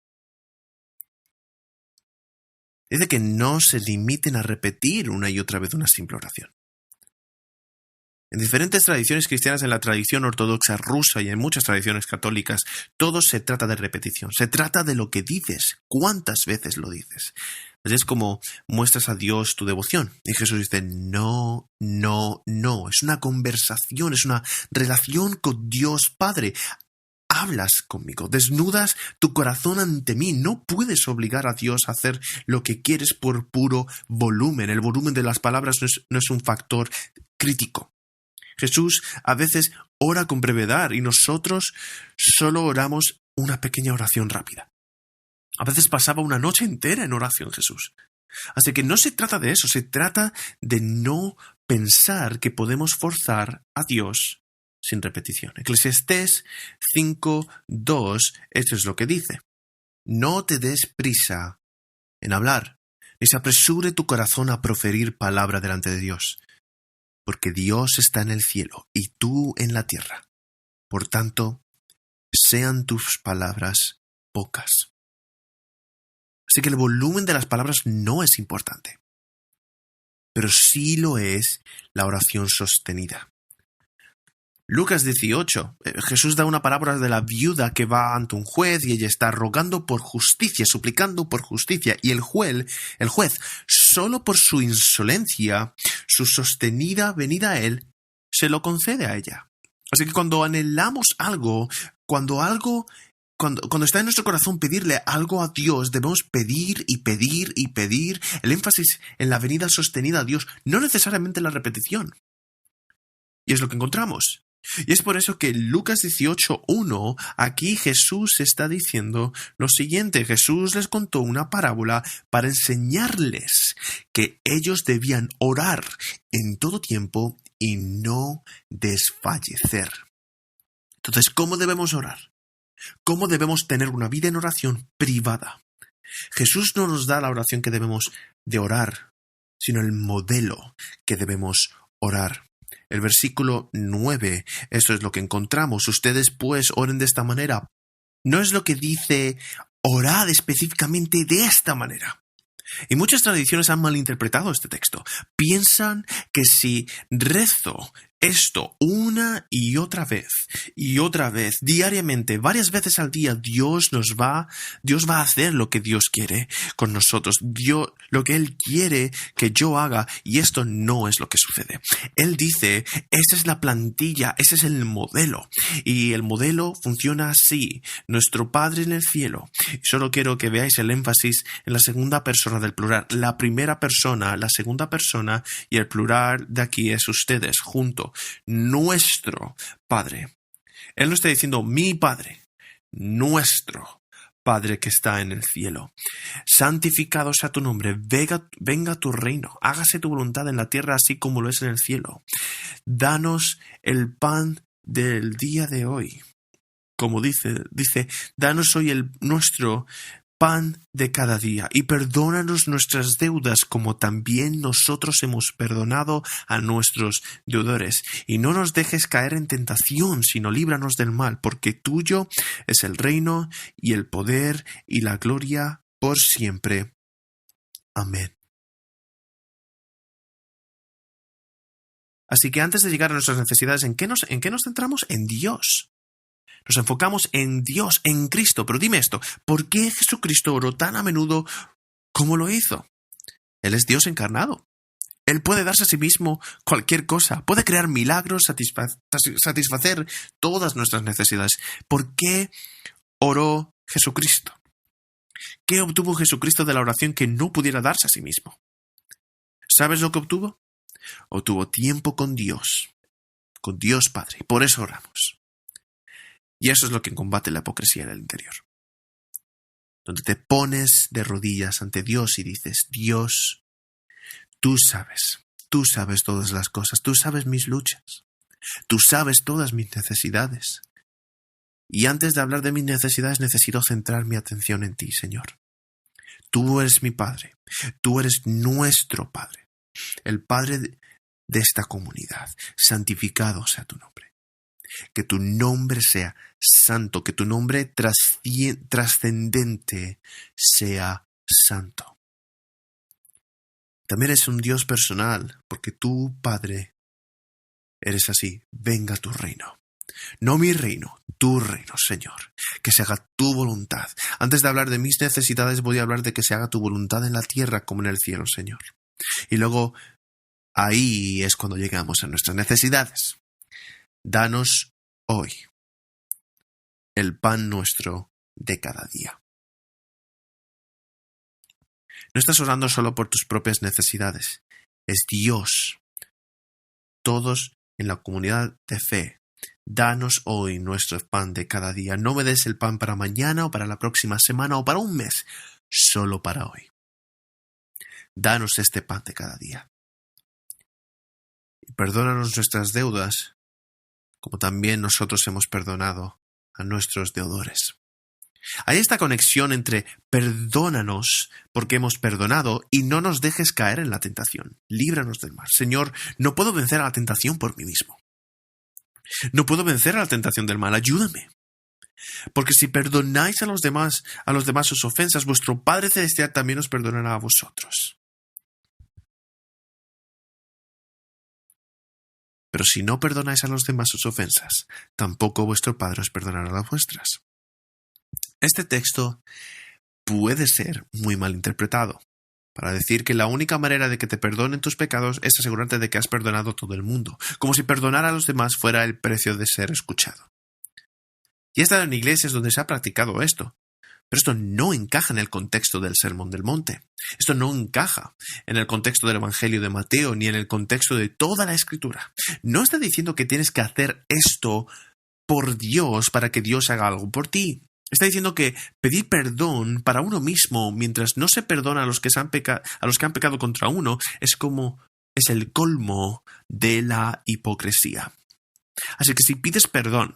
Dice que no se limiten a repetir una y otra vez una simple oración. En diferentes tradiciones cristianas, en la tradición ortodoxa rusa y en muchas tradiciones católicas, todo se trata de repetición. Se trata de lo que dices, cuántas veces lo dices. Así es como muestras a Dios tu devoción. Y Jesús dice, no, no, no. Es una conversación, es una relación con Dios Padre. Hablas conmigo, desnudas tu corazón ante mí. No puedes obligar a Dios a hacer lo que quieres por puro volumen. El volumen de las palabras no es un factor crítico. Jesús a veces ora con brevedad y nosotros solo oramos una pequeña oración rápida. A veces pasaba una noche entera en oración Jesús. Así que no se trata de eso, se trata de no pensar que podemos forzar a Dios sin repetición. Eclesiastés 5:2, esto es lo que dice. No te des prisa en hablar, ni se apresure tu corazón a proferir palabra delante de Dios, porque Dios está en el cielo y tú en la tierra. Por tanto, sean tus palabras pocas. Así que el volumen de las palabras no es importante, pero sí lo es la oración sostenida. Lucas 18. Jesús da una parábola de la viuda que va ante un juez y ella está rogando por justicia, suplicando por justicia, y el juez, solo por su insolencia, su sostenida venida a él, se lo concede a ella. Así que cuando anhelamos algo, cuando está en nuestro corazón pedirle algo a Dios, debemos pedir y pedir y pedir. El énfasis en la venida sostenida a Dios, no necesariamente la repetición. Y es lo que encontramos. Y es por eso que Lucas 18:1, aquí Jesús está diciendo lo siguiente. Jesús les contó una parábola para enseñarles que ellos debían orar en todo tiempo y no desfallecer. Entonces, ¿cómo debemos orar? ¿Cómo debemos tener una vida en oración privada? Jesús no nos da la oración que debemos de orar, sino el modelo que debemos orar. El versículo 9, esto es lo que encontramos. Ustedes pues oren de esta manera. No es lo que dice orad específicamente de esta manera. Y muchas tradiciones han malinterpretado este texto. Piensan que si rezo esto una y otra vez, diariamente, varias veces al día, Dios va a hacer lo que Dios quiere con nosotros. Lo que Él quiere que yo haga, y esto no es lo que sucede. Él dice, esta es la plantilla, ese es el modelo. Y el modelo funciona así. Nuestro Padre en el cielo. Solo quiero que veáis el énfasis en la segunda persona del plural. La primera persona, la segunda persona, y el plural de aquí es ustedes, junto. Nuestro Padre. Él no está diciendo mi Padre, nuestro Padre que está en el cielo. Santificado sea tu nombre, venga tu reino, hágase tu voluntad en la tierra así como lo es en el cielo. Danos el pan del día de hoy. Como dice, danos hoy nuestro pan de cada día y perdónanos nuestras deudas como también nosotros hemos perdonado a nuestros deudores. Y no nos dejes caer en tentación, sino líbranos del mal, porque tuyo es el reino y el poder y la gloria por siempre. Amén. Así que antes de llegar a nuestras necesidades, ¿en qué nos centramos? En Dios. Nos enfocamos en Dios, en Cristo. Pero dime esto, ¿por qué Jesucristo oró tan a menudo como lo hizo? Él es Dios encarnado. Él puede darse a sí mismo cualquier cosa. Puede crear milagros, satisfacer todas nuestras necesidades. ¿Por qué oró Jesucristo? ¿Qué obtuvo Jesucristo de la oración que no pudiera darse a sí mismo? ¿Sabes lo que obtuvo? Obtuvo tiempo con Dios Padre. Y por eso oramos. Y eso es lo que combate la hipocresía en el interior. Donde te pones de rodillas ante Dios y dices, Dios, tú sabes todas las cosas, tú sabes mis luchas, tú sabes todas mis necesidades. Y antes de hablar de mis necesidades necesito centrar mi atención en ti, Señor. Tú eres mi Padre, tú eres nuestro Padre, el Padre de esta comunidad. Santificado sea tu nombre. Que tu nombre sea santo, que tu nombre trascendente sea santo. También eres un Dios personal, porque tú, Padre, eres así. Venga tu reino. No mi reino, tu reino, Señor. Que se haga tu voluntad. Antes de hablar de mis necesidades, voy a hablar de que se haga tu voluntad en la tierra como en el cielo, Señor. Y luego, ahí es cuando llegamos a nuestras necesidades. Danos hoy el pan nuestro de cada día. No estás orando solo por tus propias necesidades. Es Dios. Todos en la comunidad de fe. Danos hoy nuestro pan de cada día. No me des el pan para mañana o para la próxima semana o para un mes. Solo para hoy. Danos este pan de cada día. Y perdónanos nuestras deudas, como también nosotros hemos perdonado a nuestros deudores. Hay esta conexión entre perdónanos porque hemos perdonado y no nos dejes caer en la tentación. Líbranos del mal. Señor, no puedo vencer a la tentación por mí mismo. No puedo vencer a la tentación del mal. Ayúdame. Porque si perdonáis a los demás sus ofensas, vuestro Padre Celestial también os perdonará a vosotros. Pero si no perdonáis a los demás sus ofensas, tampoco vuestro Padre os perdonará las vuestras. Este texto puede ser muy mal interpretado para decir que la única manera de que te perdonen tus pecados es asegurarte de que has perdonado a todo el mundo, como si perdonar a los demás fuera el precio de ser escuchado. Y he estado en iglesias donde se ha practicado esto, pero esto no encaja en el contexto del Sermón del Monte. Esto no encaja en el contexto del Evangelio de Mateo ni en el contexto de toda la Escritura. No está diciendo que tienes que hacer esto por Dios para que Dios haga algo por ti. Está diciendo que pedir perdón para uno mismo mientras no se perdona a los que han pecado contra uno es el colmo de la hipocresía. Así que si pides perdón,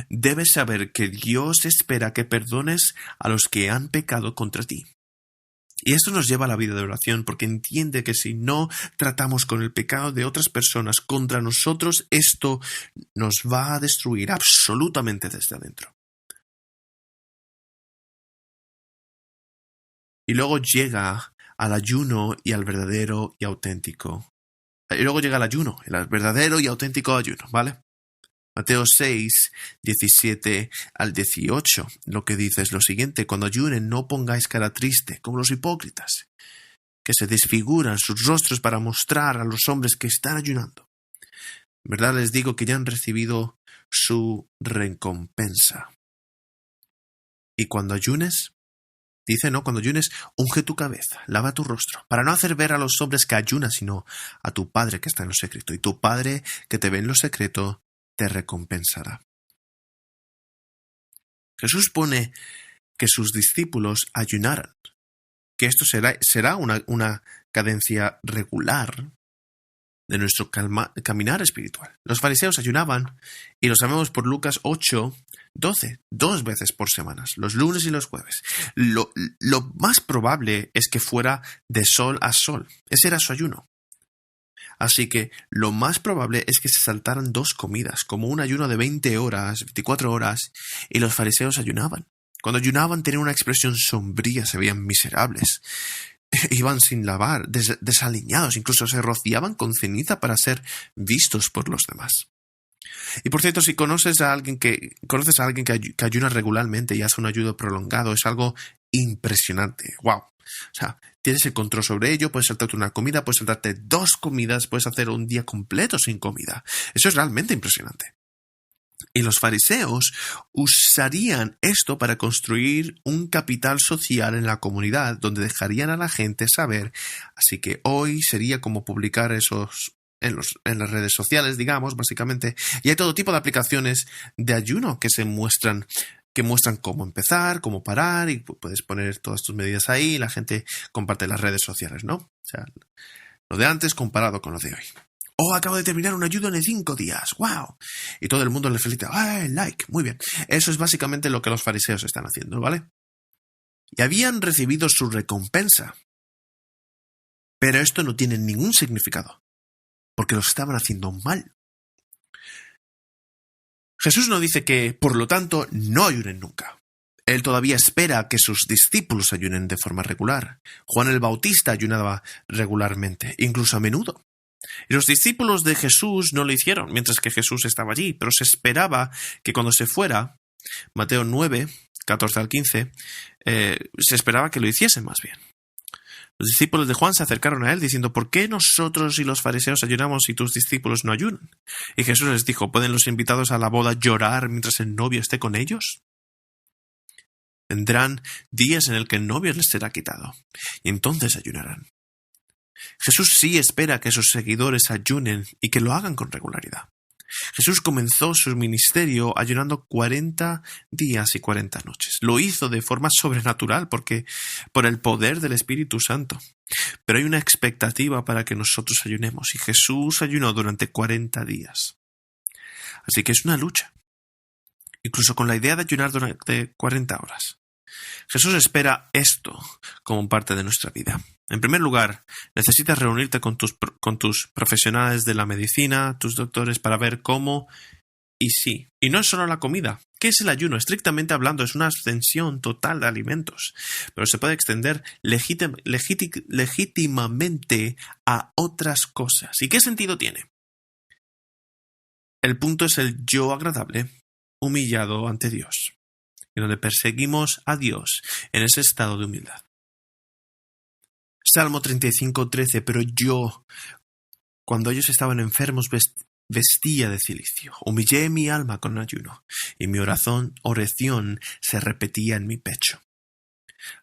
debes saber que Dios espera que perdones a los que han pecado contra ti. Y esto nos lleva a la vida de oración porque entiende que si no tratamos con el pecado de otras personas contra nosotros, esto nos va a destruir absolutamente desde adentro. Y luego llega al ayuno y al verdadero y auténtico. Y luego llega el ayuno, el verdadero y auténtico ayuno, ¿vale? Mateo 6, 17 al 18, lo que dice es lo siguiente: cuando ayunen no pongáis cara triste, como los hipócritas, que se desfiguran sus rostros para mostrar a los hombres que están ayunando. En verdad les digo que ya han recibido su recompensa. Y cuando ayunes, cuando ayunes, unge tu cabeza, lava tu rostro, para no hacer ver a los hombres que ayunas, sino a tu Padre que está en lo secreto. Y tu Padre que te ve en lo secreto te recompensará. Jesús pone que sus discípulos ayunaran, que esto será una cadencia regular de nuestro caminar espiritual. Los fariseos ayunaban, y lo sabemos por Lucas 8, 12, 2 veces por semanas, los lunes y los jueves. Lo más probable es que fuera de sol a sol. Ese era su ayuno. Así que lo más probable es que se saltaran 2 comidas, como un ayuno de 20 horas, 24 horas, y los fariseos ayunaban. Cuando ayunaban tenían una expresión sombría, se veían miserables. Iban sin lavar, desaliñados, incluso se rociaban con ceniza para ser vistos por los demás. Y por cierto, si conoces a alguien que ayuna regularmente y hace un ayuno prolongado, es algo impresionante. ¡Wow! O sea, tienes el control sobre ello, puedes saltarte una comida, puedes saltarte 2 comidas, puedes hacer un día completo sin comida. Eso es realmente impresionante. Y los fariseos usarían esto para construir un capital social en la comunidad donde dejarían a la gente saber. Así que hoy sería como publicar esos en las redes sociales, digamos, básicamente. Y hay todo tipo de aplicaciones de ayuno que muestran cómo empezar, cómo parar, y puedes poner todas tus medidas ahí y la gente comparte en las redes sociales, ¿no? O sea, lo de antes comparado con lo de hoy. Acabo de terminar un ayuno de 5 días. ¡Wow! Y todo el mundo le felicita. ¡Ay, like! Muy bien. Eso es básicamente lo que los fariseos están haciendo, ¿vale? Y habían recibido su recompensa. Pero esto no tiene ningún significado, porque lo estaban haciendo mal. Jesús no dice que, por lo tanto, no ayunen nunca. Él todavía espera que sus discípulos ayunen de forma regular. Juan el Bautista ayunaba regularmente, incluso a menudo. Y los discípulos de Jesús no lo hicieron mientras que Jesús estaba allí, pero se esperaba que cuando se fuera, Mateo 9, 14 al 15, se esperaba que lo hiciesen más bien. Los discípulos de Juan se acercaron a él diciendo: ¿por qué nosotros y los fariseos ayunamos y tus discípulos no ayunan? Y Jesús les dijo: ¿pueden los invitados a la boda llorar mientras el novio esté con ellos? Vendrán días en el que el novio les será quitado, y entonces ayunarán. Jesús sí espera que sus seguidores ayunen y que lo hagan con regularidad. Jesús comenzó su ministerio ayunando 40 días y 40 noches. Lo hizo de forma sobrenatural por el poder del Espíritu Santo. Pero hay una expectativa para que nosotros ayunemos, y Jesús ayunó durante 40 días. Así que es una lucha, incluso con la idea de ayunar durante 40 horas. Jesús espera esto como parte de nuestra vida. En primer lugar, necesitas reunirte con tus profesionales de la medicina, tus doctores, para ver cómo y sí. Y no es solo la comida. ¿Qué es el ayuno? Estrictamente hablando, es una abstención total de alimentos, pero se puede extender legítimamente a otras cosas. ¿Y qué sentido tiene? El punto es el yo agradable, humillado ante Dios, y donde perseguimos a Dios en ese estado de humildad. Salmo 35:13, pero yo, cuando ellos estaban enfermos, vestía de cilicio. Humillé mi alma con ayuno, y mi oración se repetía en mi pecho.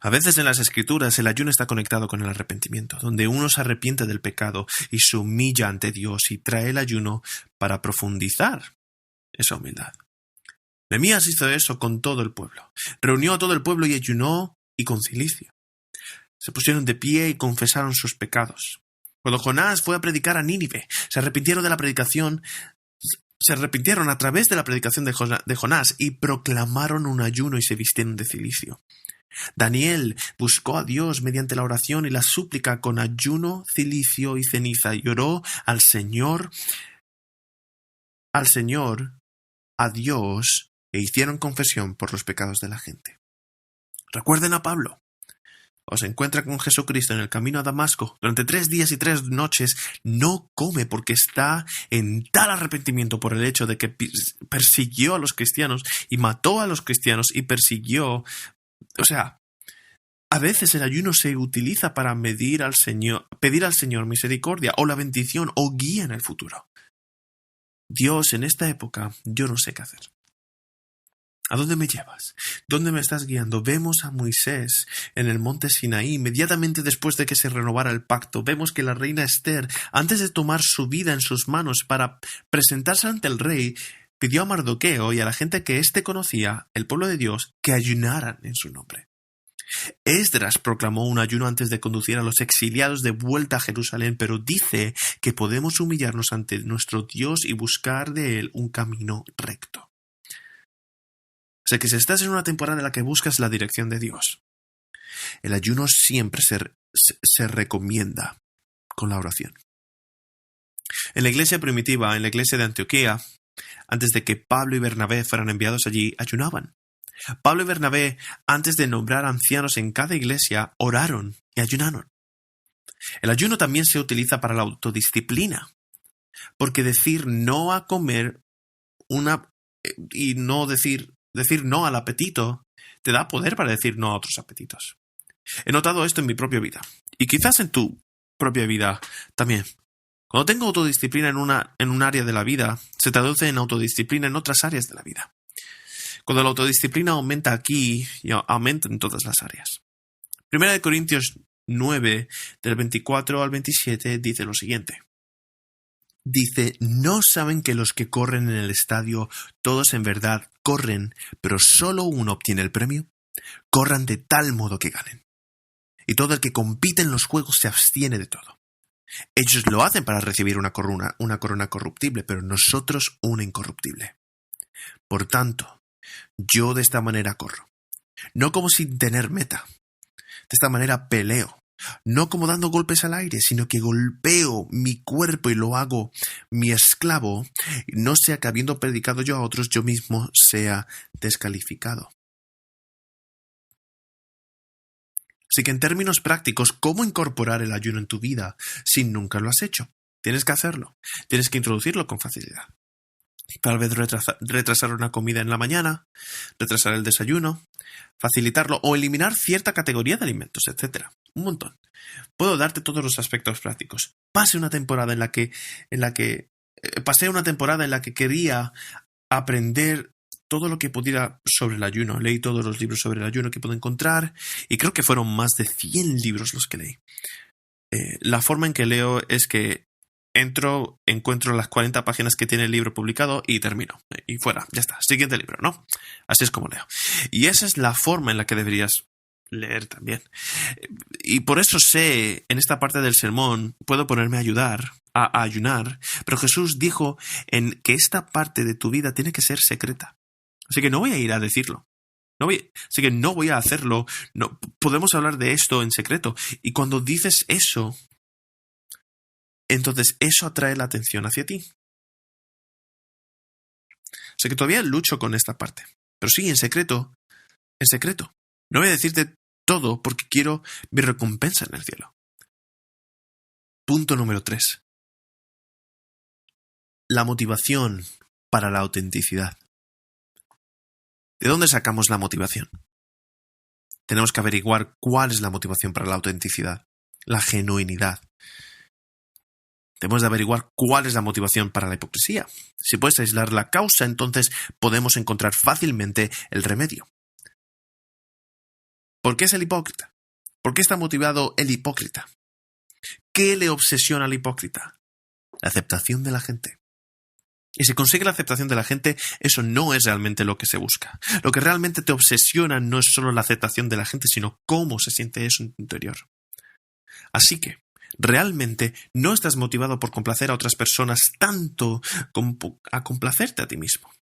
A veces en las Escrituras el ayuno está conectado con el arrepentimiento, donde uno se arrepiente del pecado y se humilla ante Dios y trae el ayuno para profundizar esa humildad. Nehemías hizo eso con todo el pueblo. Reunió a todo el pueblo y ayunó y con cilicio. Se pusieron de pie y confesaron sus pecados. Cuando Jonás fue a predicar a Nínive, se arrepintieron a través de la predicación de Jonás y proclamaron un ayuno y se vistieron de cilicio. Daniel buscó a Dios mediante la oración y la súplica con ayuno, cilicio y ceniza, y oró al Señor, a Dios, e hicieron confesión por los pecados de la gente. Recuerden a Pablo. Se encuentra con Jesucristo en el camino a Damasco. Durante 3 días y 3 noches no come porque está en tal arrepentimiento por el hecho de que persiguió a los cristianos y mató a los cristianos y persiguió. A veces el ayuno se utiliza para pedir al Señor misericordia o la bendición o guía en el futuro. Dios, en esta época, yo no sé qué hacer. ¿A dónde me llevas? ¿Dónde me estás guiando? Vemos a Moisés en el monte Sinaí, inmediatamente después de que se renovara el pacto. Vemos que la reina Esther, antes de tomar su vida en sus manos para presentarse ante el rey, pidió a Mardoqueo y a la gente que éste conocía, el pueblo de Dios, que ayunaran en su nombre. Esdras proclamó un ayuno antes de conducir a los exiliados de vuelta a Jerusalén, pero dice que podemos humillarnos ante nuestro Dios y buscar de él un camino recto. O sea que si estás en una temporada en la que buscas la dirección de Dios, el ayuno siempre se recomienda con la oración. En la iglesia primitiva, en la iglesia de Antioquía, antes de que Pablo y Bernabé fueran enviados allí, ayunaban. Pablo y Bernabé, antes de nombrar ancianos en cada iglesia, oraron y ayunaron. El ayuno también se utiliza para la autodisciplina, porque decir no a comer y no decir no al apetito te da poder para decir no a otros apetitos. He notado esto en mi propia vida, y quizás en tu propia vida también. Cuando tengo autodisciplina en un área de la vida, se traduce en autodisciplina en otras áreas de la vida. Cuando la autodisciplina aumenta aquí, aumenta en todas las áreas. 1 Corintios 9, del 24 al 27, dice lo siguiente. Dice, ¿no saben que los que corren en el estadio, todos en verdad corren, pero solo uno obtiene el premio? Corran de tal modo que ganen. Y todo el que compite en los juegos se abstiene de todo. Ellos lo hacen para recibir una corona corruptible, pero nosotros una incorruptible. Por tanto, yo de esta manera corro, no como sin tener meta. De esta manera peleo, no como dando golpes al aire, sino que golpeo mi cuerpo y lo hago mi esclavo, no sea que habiendo predicado yo a otros, yo mismo sea descalificado. Así que en términos prácticos, ¿cómo incorporar el ayuno en tu vida si nunca lo has hecho? Tienes que hacerlo. Tienes que introducirlo con facilidad. Tal vez retrasar una comida en la mañana, retrasar el desayuno, facilitarlo o eliminar cierta categoría de alimentos, etc. Un montón. Puedo darte todos los aspectos prácticos. Pasé una temporada en la que quería aprender todo lo que pudiera sobre el ayuno. Leí todos los libros sobre el ayuno que puedo encontrar y creo que fueron más de 100 libros los que leí. La forma en que leo es que entro, encuentro las 40 páginas que tiene el libro publicado y termino. Y fuera, ya está. Siguiente libro, ¿no? Así es como leo. Y esa es la forma en la que deberías leer también. Y por eso sé, en esta parte del sermón, puedo ponerme a ayunar, pero Jesús dijo que esta parte de tu vida tiene que ser secreta. Así que no voy a ir a decirlo. Así que no voy a hacerlo. No, podemos hablar de esto en secreto. Y cuando dices eso, entonces eso atrae la atención hacia ti. O sea que todavía lucho con esta parte. Pero sí, en secreto. No voy a decirte todo porque quiero mi recompensa en el cielo. Punto número 3. La motivación para la autenticidad. ¿De dónde sacamos la motivación? Tenemos que averiguar cuál es la motivación para la autenticidad, la genuinidad. Debemos de averiguar cuál es la motivación para la hipocresía. Si puedes aislar la causa, entonces podemos encontrar fácilmente el remedio. ¿Por qué es el hipócrita? ¿Por qué está motivado el hipócrita? ¿Qué le obsesiona al hipócrita? La aceptación de la gente. Y si consigue la aceptación de la gente, eso no es realmente lo que se busca. Lo que realmente te obsesiona no es solo la aceptación de la gente, sino cómo se siente eso en tu interior. Así que, realmente no estás motivado por complacer a otras personas tanto como a complacerte a ti mismo.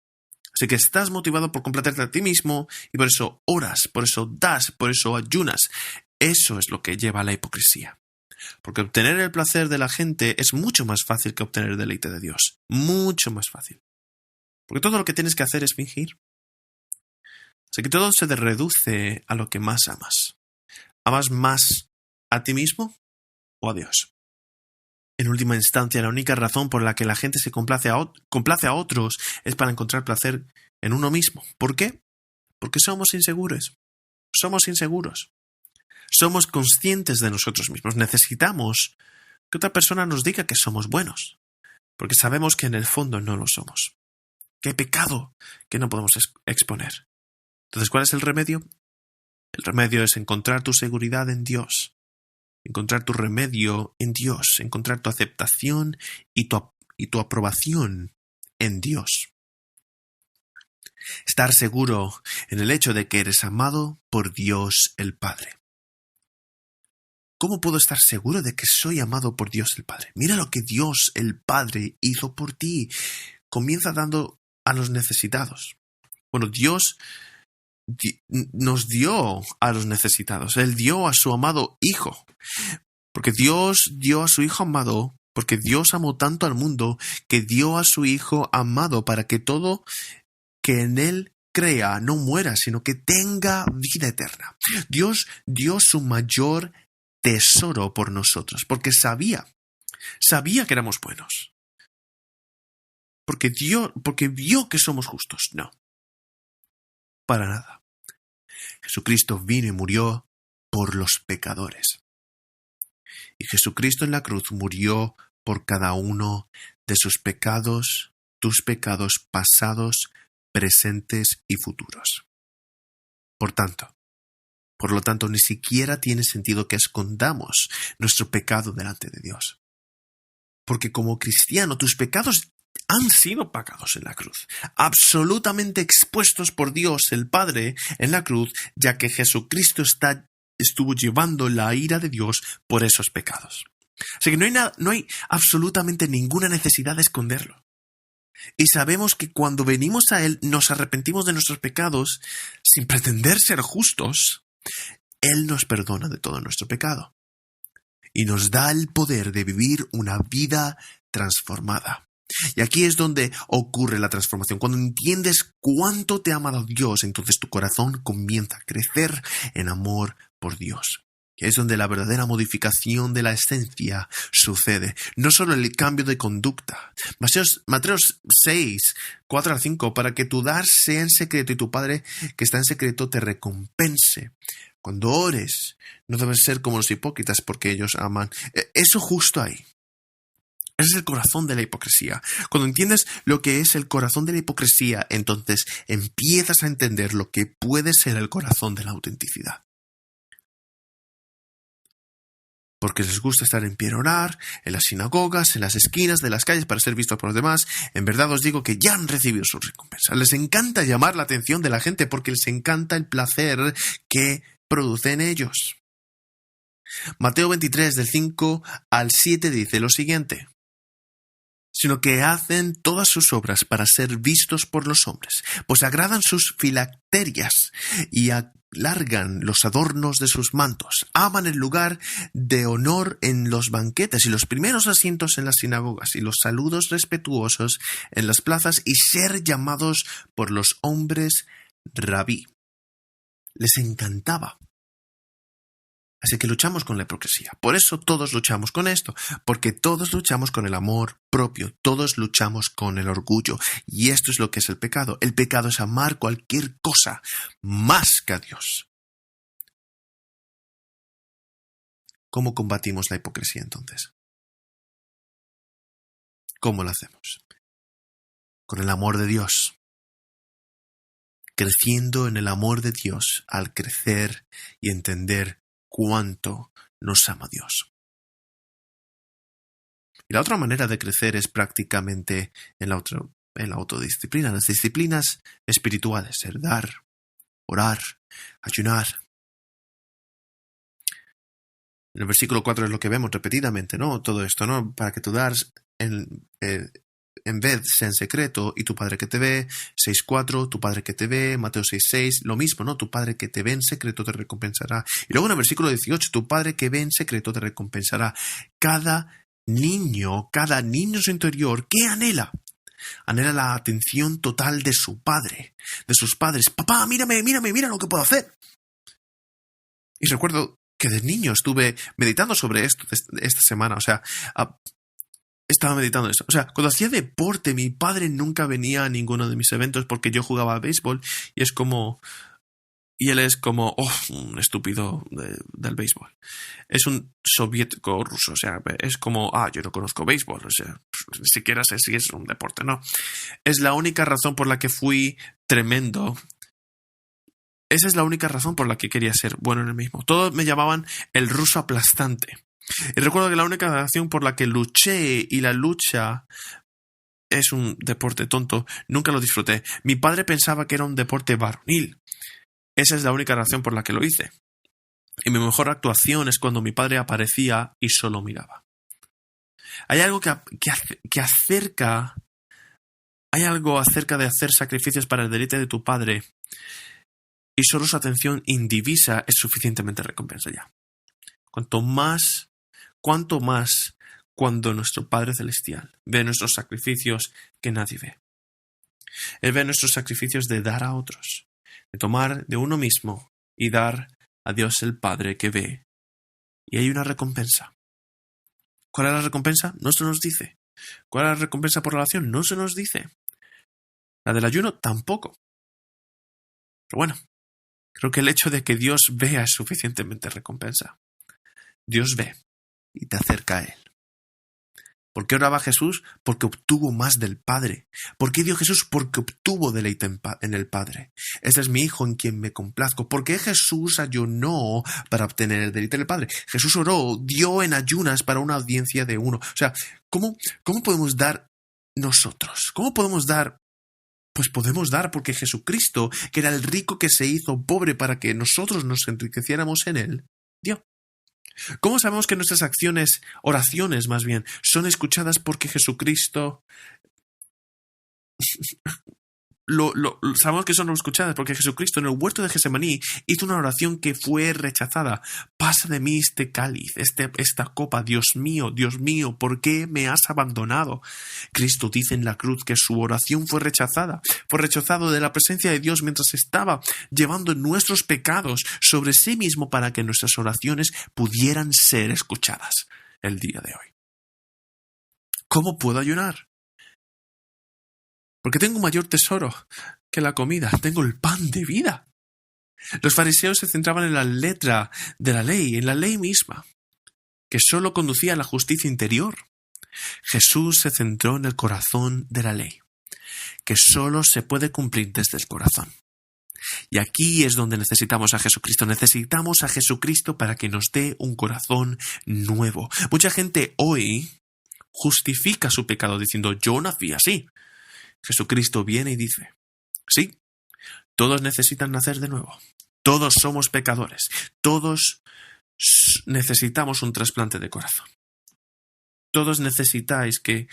Así que estás motivado por complacerte a ti mismo y por eso oras, por eso das, por eso ayunas. Eso es lo que lleva a la hipocresía. Porque obtener el placer de la gente es mucho más fácil que obtener el deleite de Dios. Mucho más fácil. Porque todo lo que tienes que hacer es fingir. Así que todo se reduce a lo que más amas. ¿Amas más a ti mismo o a Dios? En última instancia, la única razón por la que la gente se complace a otros es para encontrar placer en uno mismo. ¿Por qué? Porque somos inseguros. Somos inseguros. Somos conscientes de nosotros mismos. Necesitamos que otra persona nos diga que somos buenos, porque sabemos que en el fondo no lo somos. Que hay pecado que no podemos exponer. Entonces, ¿cuál es el remedio? El remedio es encontrar tu seguridad en Dios. Encontrar tu remedio en Dios. Encontrar tu aceptación y tu aprobación en Dios. Estar seguro en el hecho de que eres amado por Dios el Padre. ¿Cómo puedo estar seguro de que soy amado por Dios el Padre? Mira lo que Dios el Padre hizo por ti. Comienza dando a los necesitados. Bueno, Dios nos dio a los necesitados. Él dio a su amado Hijo. Porque Dios dio a su Hijo amado, porque Dios amó tanto al mundo que dio a su Hijo amado para que todo que en Él crea no muera, sino que tenga vida eterna. Dios dio su mayor tesoro por nosotros, porque sabía que éramos buenos. Porque vio que somos justos. No. Para nada. Jesucristo vino y murió por los pecadores. Y Jesucristo en la cruz murió por cada uno de sus pecados, tus pecados pasados, presentes y futuros. Por lo tanto, ni siquiera tiene sentido que escondamos nuestro pecado delante de Dios. Porque como cristiano, tus pecados han sido pagados en la cruz, absolutamente expuestos por Dios el Padre en la cruz, ya que Jesucristo estuvo llevando la ira de Dios por esos pecados. Así que no hay absolutamente ninguna necesidad de esconderlo. Y sabemos que cuando venimos a Él, nos arrepentimos de nuestros pecados sin pretender ser justos. Él nos perdona de todo nuestro pecado y nos da el poder de vivir una vida transformada. Y aquí es donde ocurre la transformación. Cuando entiendes cuánto te ha amado Dios, entonces tu corazón comienza a crecer en amor por Dios. Es donde la verdadera modificación de la esencia sucede. No solo el cambio de conducta. Mateo 6, 4 al 5, para que tu dar sea en secreto y tu Padre que está en secreto te recompense. Cuando ores, no debes ser como los hipócritas porque ellos aman. Eso justo ahí. Ese es el corazón de la hipocresía. Cuando entiendes lo que es el corazón de la hipocresía, entonces empiezas a entender lo que puede ser el corazón de la autenticidad. Porque les gusta estar en pie a orar, en las sinagogas, en las esquinas de las calles para ser vistos por los demás. En verdad os digo que ya han recibido su recompensa. Les encanta llamar la atención de la gente porque les encanta el placer que produce en ellos. Mateo 23, del 5 al 7 dice lo siguiente: sino que hacen todas sus obras para ser vistos por los hombres, pues agradan sus filacterias y alargan los adornos de sus mantos, aman el lugar de honor en los banquetes y los primeros asientos en las sinagogas y los saludos respetuosos en las plazas y ser llamados por los hombres rabí. Les encantaba. Así que luchamos con la hipocresía. Por eso todos luchamos con esto, porque todos luchamos con el amor propio, todos luchamos con el orgullo. Y esto es lo que es el pecado. El pecado es amar cualquier cosa más que a Dios. ¿Cómo combatimos la hipocresía entonces? ¿Cómo lo hacemos? Con el amor de Dios. Creciendo en el amor de Dios al crecer y entender cuánto nos ama Dios. Y la otra manera de crecer es prácticamente en la autodisciplina, las disciplinas espirituales, el dar, orar, ayunar. En el versículo 4 es lo que vemos repetidamente, ¿no? Todo esto, ¿no? Para que tu dar en vez sea en secreto y tu Padre que te ve, 6.4, tu Padre que te ve, Mateo 6.6, lo mismo, ¿no? Tu Padre que te ve en secreto te recompensará. Y luego en el versículo 18, tu Padre que ve en secreto te recompensará. Cada niño en su interior, ¿qué anhela? Anhela la atención total de su padre, de sus padres. Papá, mírame, mira lo que puedo hacer. Y recuerdo que de niño estuve meditando sobre esto esta semana, o sea, estaba meditando eso. O sea, cuando hacía deporte, mi padre nunca venía a ninguno de mis eventos porque yo jugaba a béisbol y es como... Y él es como, un estúpido del béisbol. Es un soviético ruso, o sea, es como, yo no conozco béisbol, o sea, ni siquiera sé si es un deporte, no. Es la única razón por la que fui tremendo. Esa es la única razón por la que quería ser bueno en el mismo. Todos me llamaban el ruso aplastante. Y recuerdo que la única razón por la que luché, y la lucha es un deporte tonto, nunca lo disfruté. Mi padre pensaba que era un deporte varonil. Esa es la única razón por la que lo hice. Y mi mejor actuación es cuando mi padre aparecía y solo miraba. Hay algo hay algo acerca de hacer sacrificios para el deleite de tu padre y solo su atención indivisa es suficientemente recompensa ya. Cuanto más cuando nuestro Padre Celestial ve nuestros sacrificios que nadie ve. Él ve nuestros sacrificios de dar a otros, de tomar de uno mismo y dar a Dios el Padre que ve. Y hay una recompensa. ¿Cuál es la recompensa? No se nos dice. ¿Cuál es la recompensa por la oración? No se nos dice. La del ayuno tampoco. Pero bueno, creo que el hecho de que Dios vea es suficientemente recompensa. Dios ve y te acerca a Él. ¿Por qué oraba Jesús? Porque obtuvo más del Padre. ¿Por qué dio Jesús? Porque obtuvo deleite en el Padre. Este es mi Hijo en quien me complazco. ¿Por qué Jesús ayunó para obtener el deleite del Padre? Jesús oró, dio en ayunas para una audiencia de uno. O sea, ¿cómo podemos dar nosotros? ¿Cómo podemos dar? Pues podemos dar porque Jesucristo, que era el rico que se hizo pobre para que nosotros nos enriqueciéramos en Él, dio. ¿Cómo sabemos que nuestras oraciones más bien, son escuchadas porque Jesucristo sabemos que son no escuchadas porque Jesucristo en el huerto de Getsemaní hizo una oración que fue rechazada. Pasa de mí este cáliz, esta copa, Dios mío, ¿por qué me has abandonado? Cristo dice en la cruz que su oración fue rechazada. Fue rechazado de la presencia de Dios mientras estaba llevando nuestros pecados sobre sí mismo para que nuestras oraciones pudieran ser escuchadas el día de hoy. ¿Cómo puedo ayunar? Porque tengo un mayor tesoro que la comida, tengo el pan de vida. Los fariseos se centraban en la letra de la ley, en la ley misma, que solo conducía a la justicia interior. Jesús se centró en el corazón de la ley, que solo se puede cumplir desde el corazón. Y aquí es donde necesitamos a Jesucristo. Necesitamos a Jesucristo para que nos dé un corazón nuevo. Mucha gente hoy justifica su pecado diciendo, yo nací así. Jesucristo viene y dice, sí, todos necesitan nacer de nuevo. Todos somos pecadores. Todos necesitamos un trasplante de corazón. Todos necesitáis que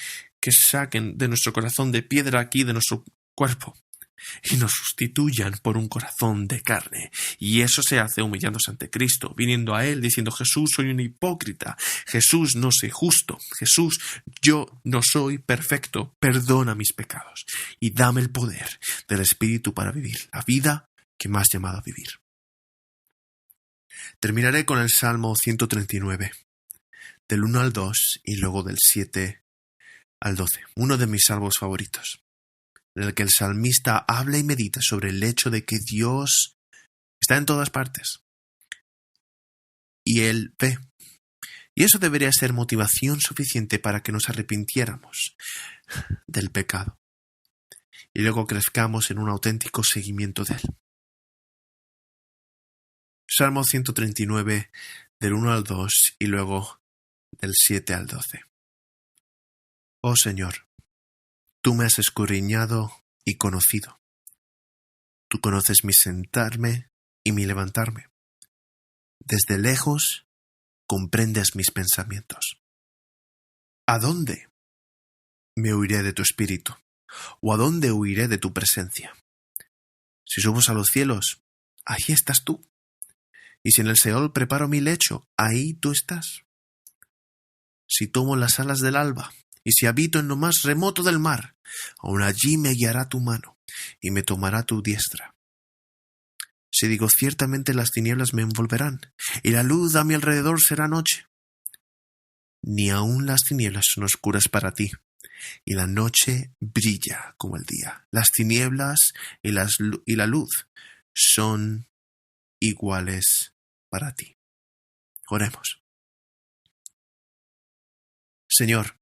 saquen de nuestro corazón de piedra aquí de nuestro cuerpo y nos sustituyan por un corazón de carne. Y eso se hace humillándose ante Cristo, viniendo a Él diciendo, Jesús, soy un hipócrita. Jesús, no soy justo. Jesús, yo no soy perfecto. Perdona mis pecados y dame el poder del Espíritu para vivir la vida que me has llamado a vivir. Terminaré con el Salmo 139, del 1 al 2 y luego del 7 al 12, uno de mis salmos favoritos, en el que el salmista habla y medita sobre el hecho de que Dios está en todas partes y Él ve. Y eso debería ser motivación suficiente para que nos arrepintiéramos del pecado y luego crezcamos en un auténtico seguimiento de Él. Salmo 139, del 1 al 2 y luego del 7 al 12. Oh Señor, tú me has escudriñado y conocido. Tú conoces mi sentarme y mi levantarme. Desde lejos comprendes mis pensamientos. ¿A dónde me huiré de tu espíritu? ¿O a dónde huiré de tu presencia? Si subo a los cielos, ahí estás tú. Y si en el Seol preparo mi lecho, ahí tú estás. Si tomo las alas del alba, y si habito en lo más remoto del mar, aun allí me guiará tu mano, y me tomará tu diestra. Si digo ciertamente las tinieblas me envolverán, y la luz a mi alrededor será noche. Ni aun las tinieblas son oscuras para ti, y la noche brilla como el día. Las tinieblas y la luz son iguales para ti. Oremos. Señor,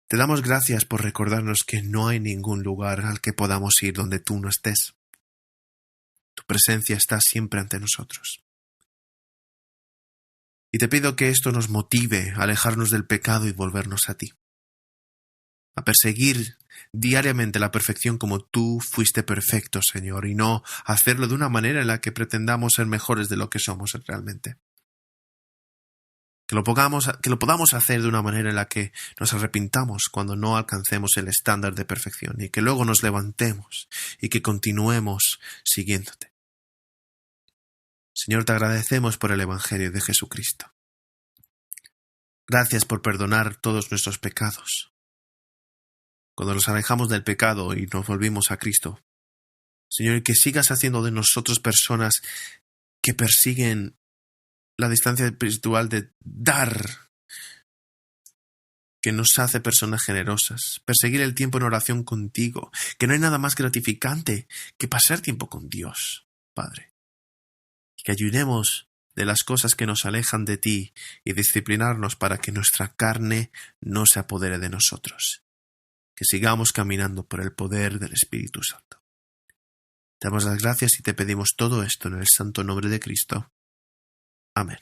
te damos gracias por recordarnos que no hay ningún lugar al que podamos ir donde tú no estés. Tu presencia está siempre ante nosotros. Y te pido que esto nos motive a alejarnos del pecado y volvernos a ti. A perseguir diariamente la perfección como tú fuiste perfecto, Señor, y no hacerlo de una manera en la que pretendamos ser mejores de lo que somos realmente. Que lo podamos hacer de una manera en la que nos arrepintamos cuando no alcancemos el estándar de perfección y que luego nos levantemos y que continuemos siguiéndote. Señor, te agradecemos por el Evangelio de Jesucristo. Gracias por perdonar todos nuestros pecados. Cuando nos alejamos del pecado y nos volvimos a Cristo. Señor, que sigas haciendo de nosotros personas que persiguen la distancia espiritual de dar, que nos hace personas generosas, perseguir el tiempo en oración contigo, que no hay nada más gratificante que pasar tiempo con Dios, Padre. Y que ayudemos de las cosas que nos alejan de ti y disciplinarnos para que nuestra carne no se apodere de nosotros. Que sigamos caminando por el poder del Espíritu Santo. Te damos las gracias y te pedimos todo esto en el santo nombre de Cristo. Amén.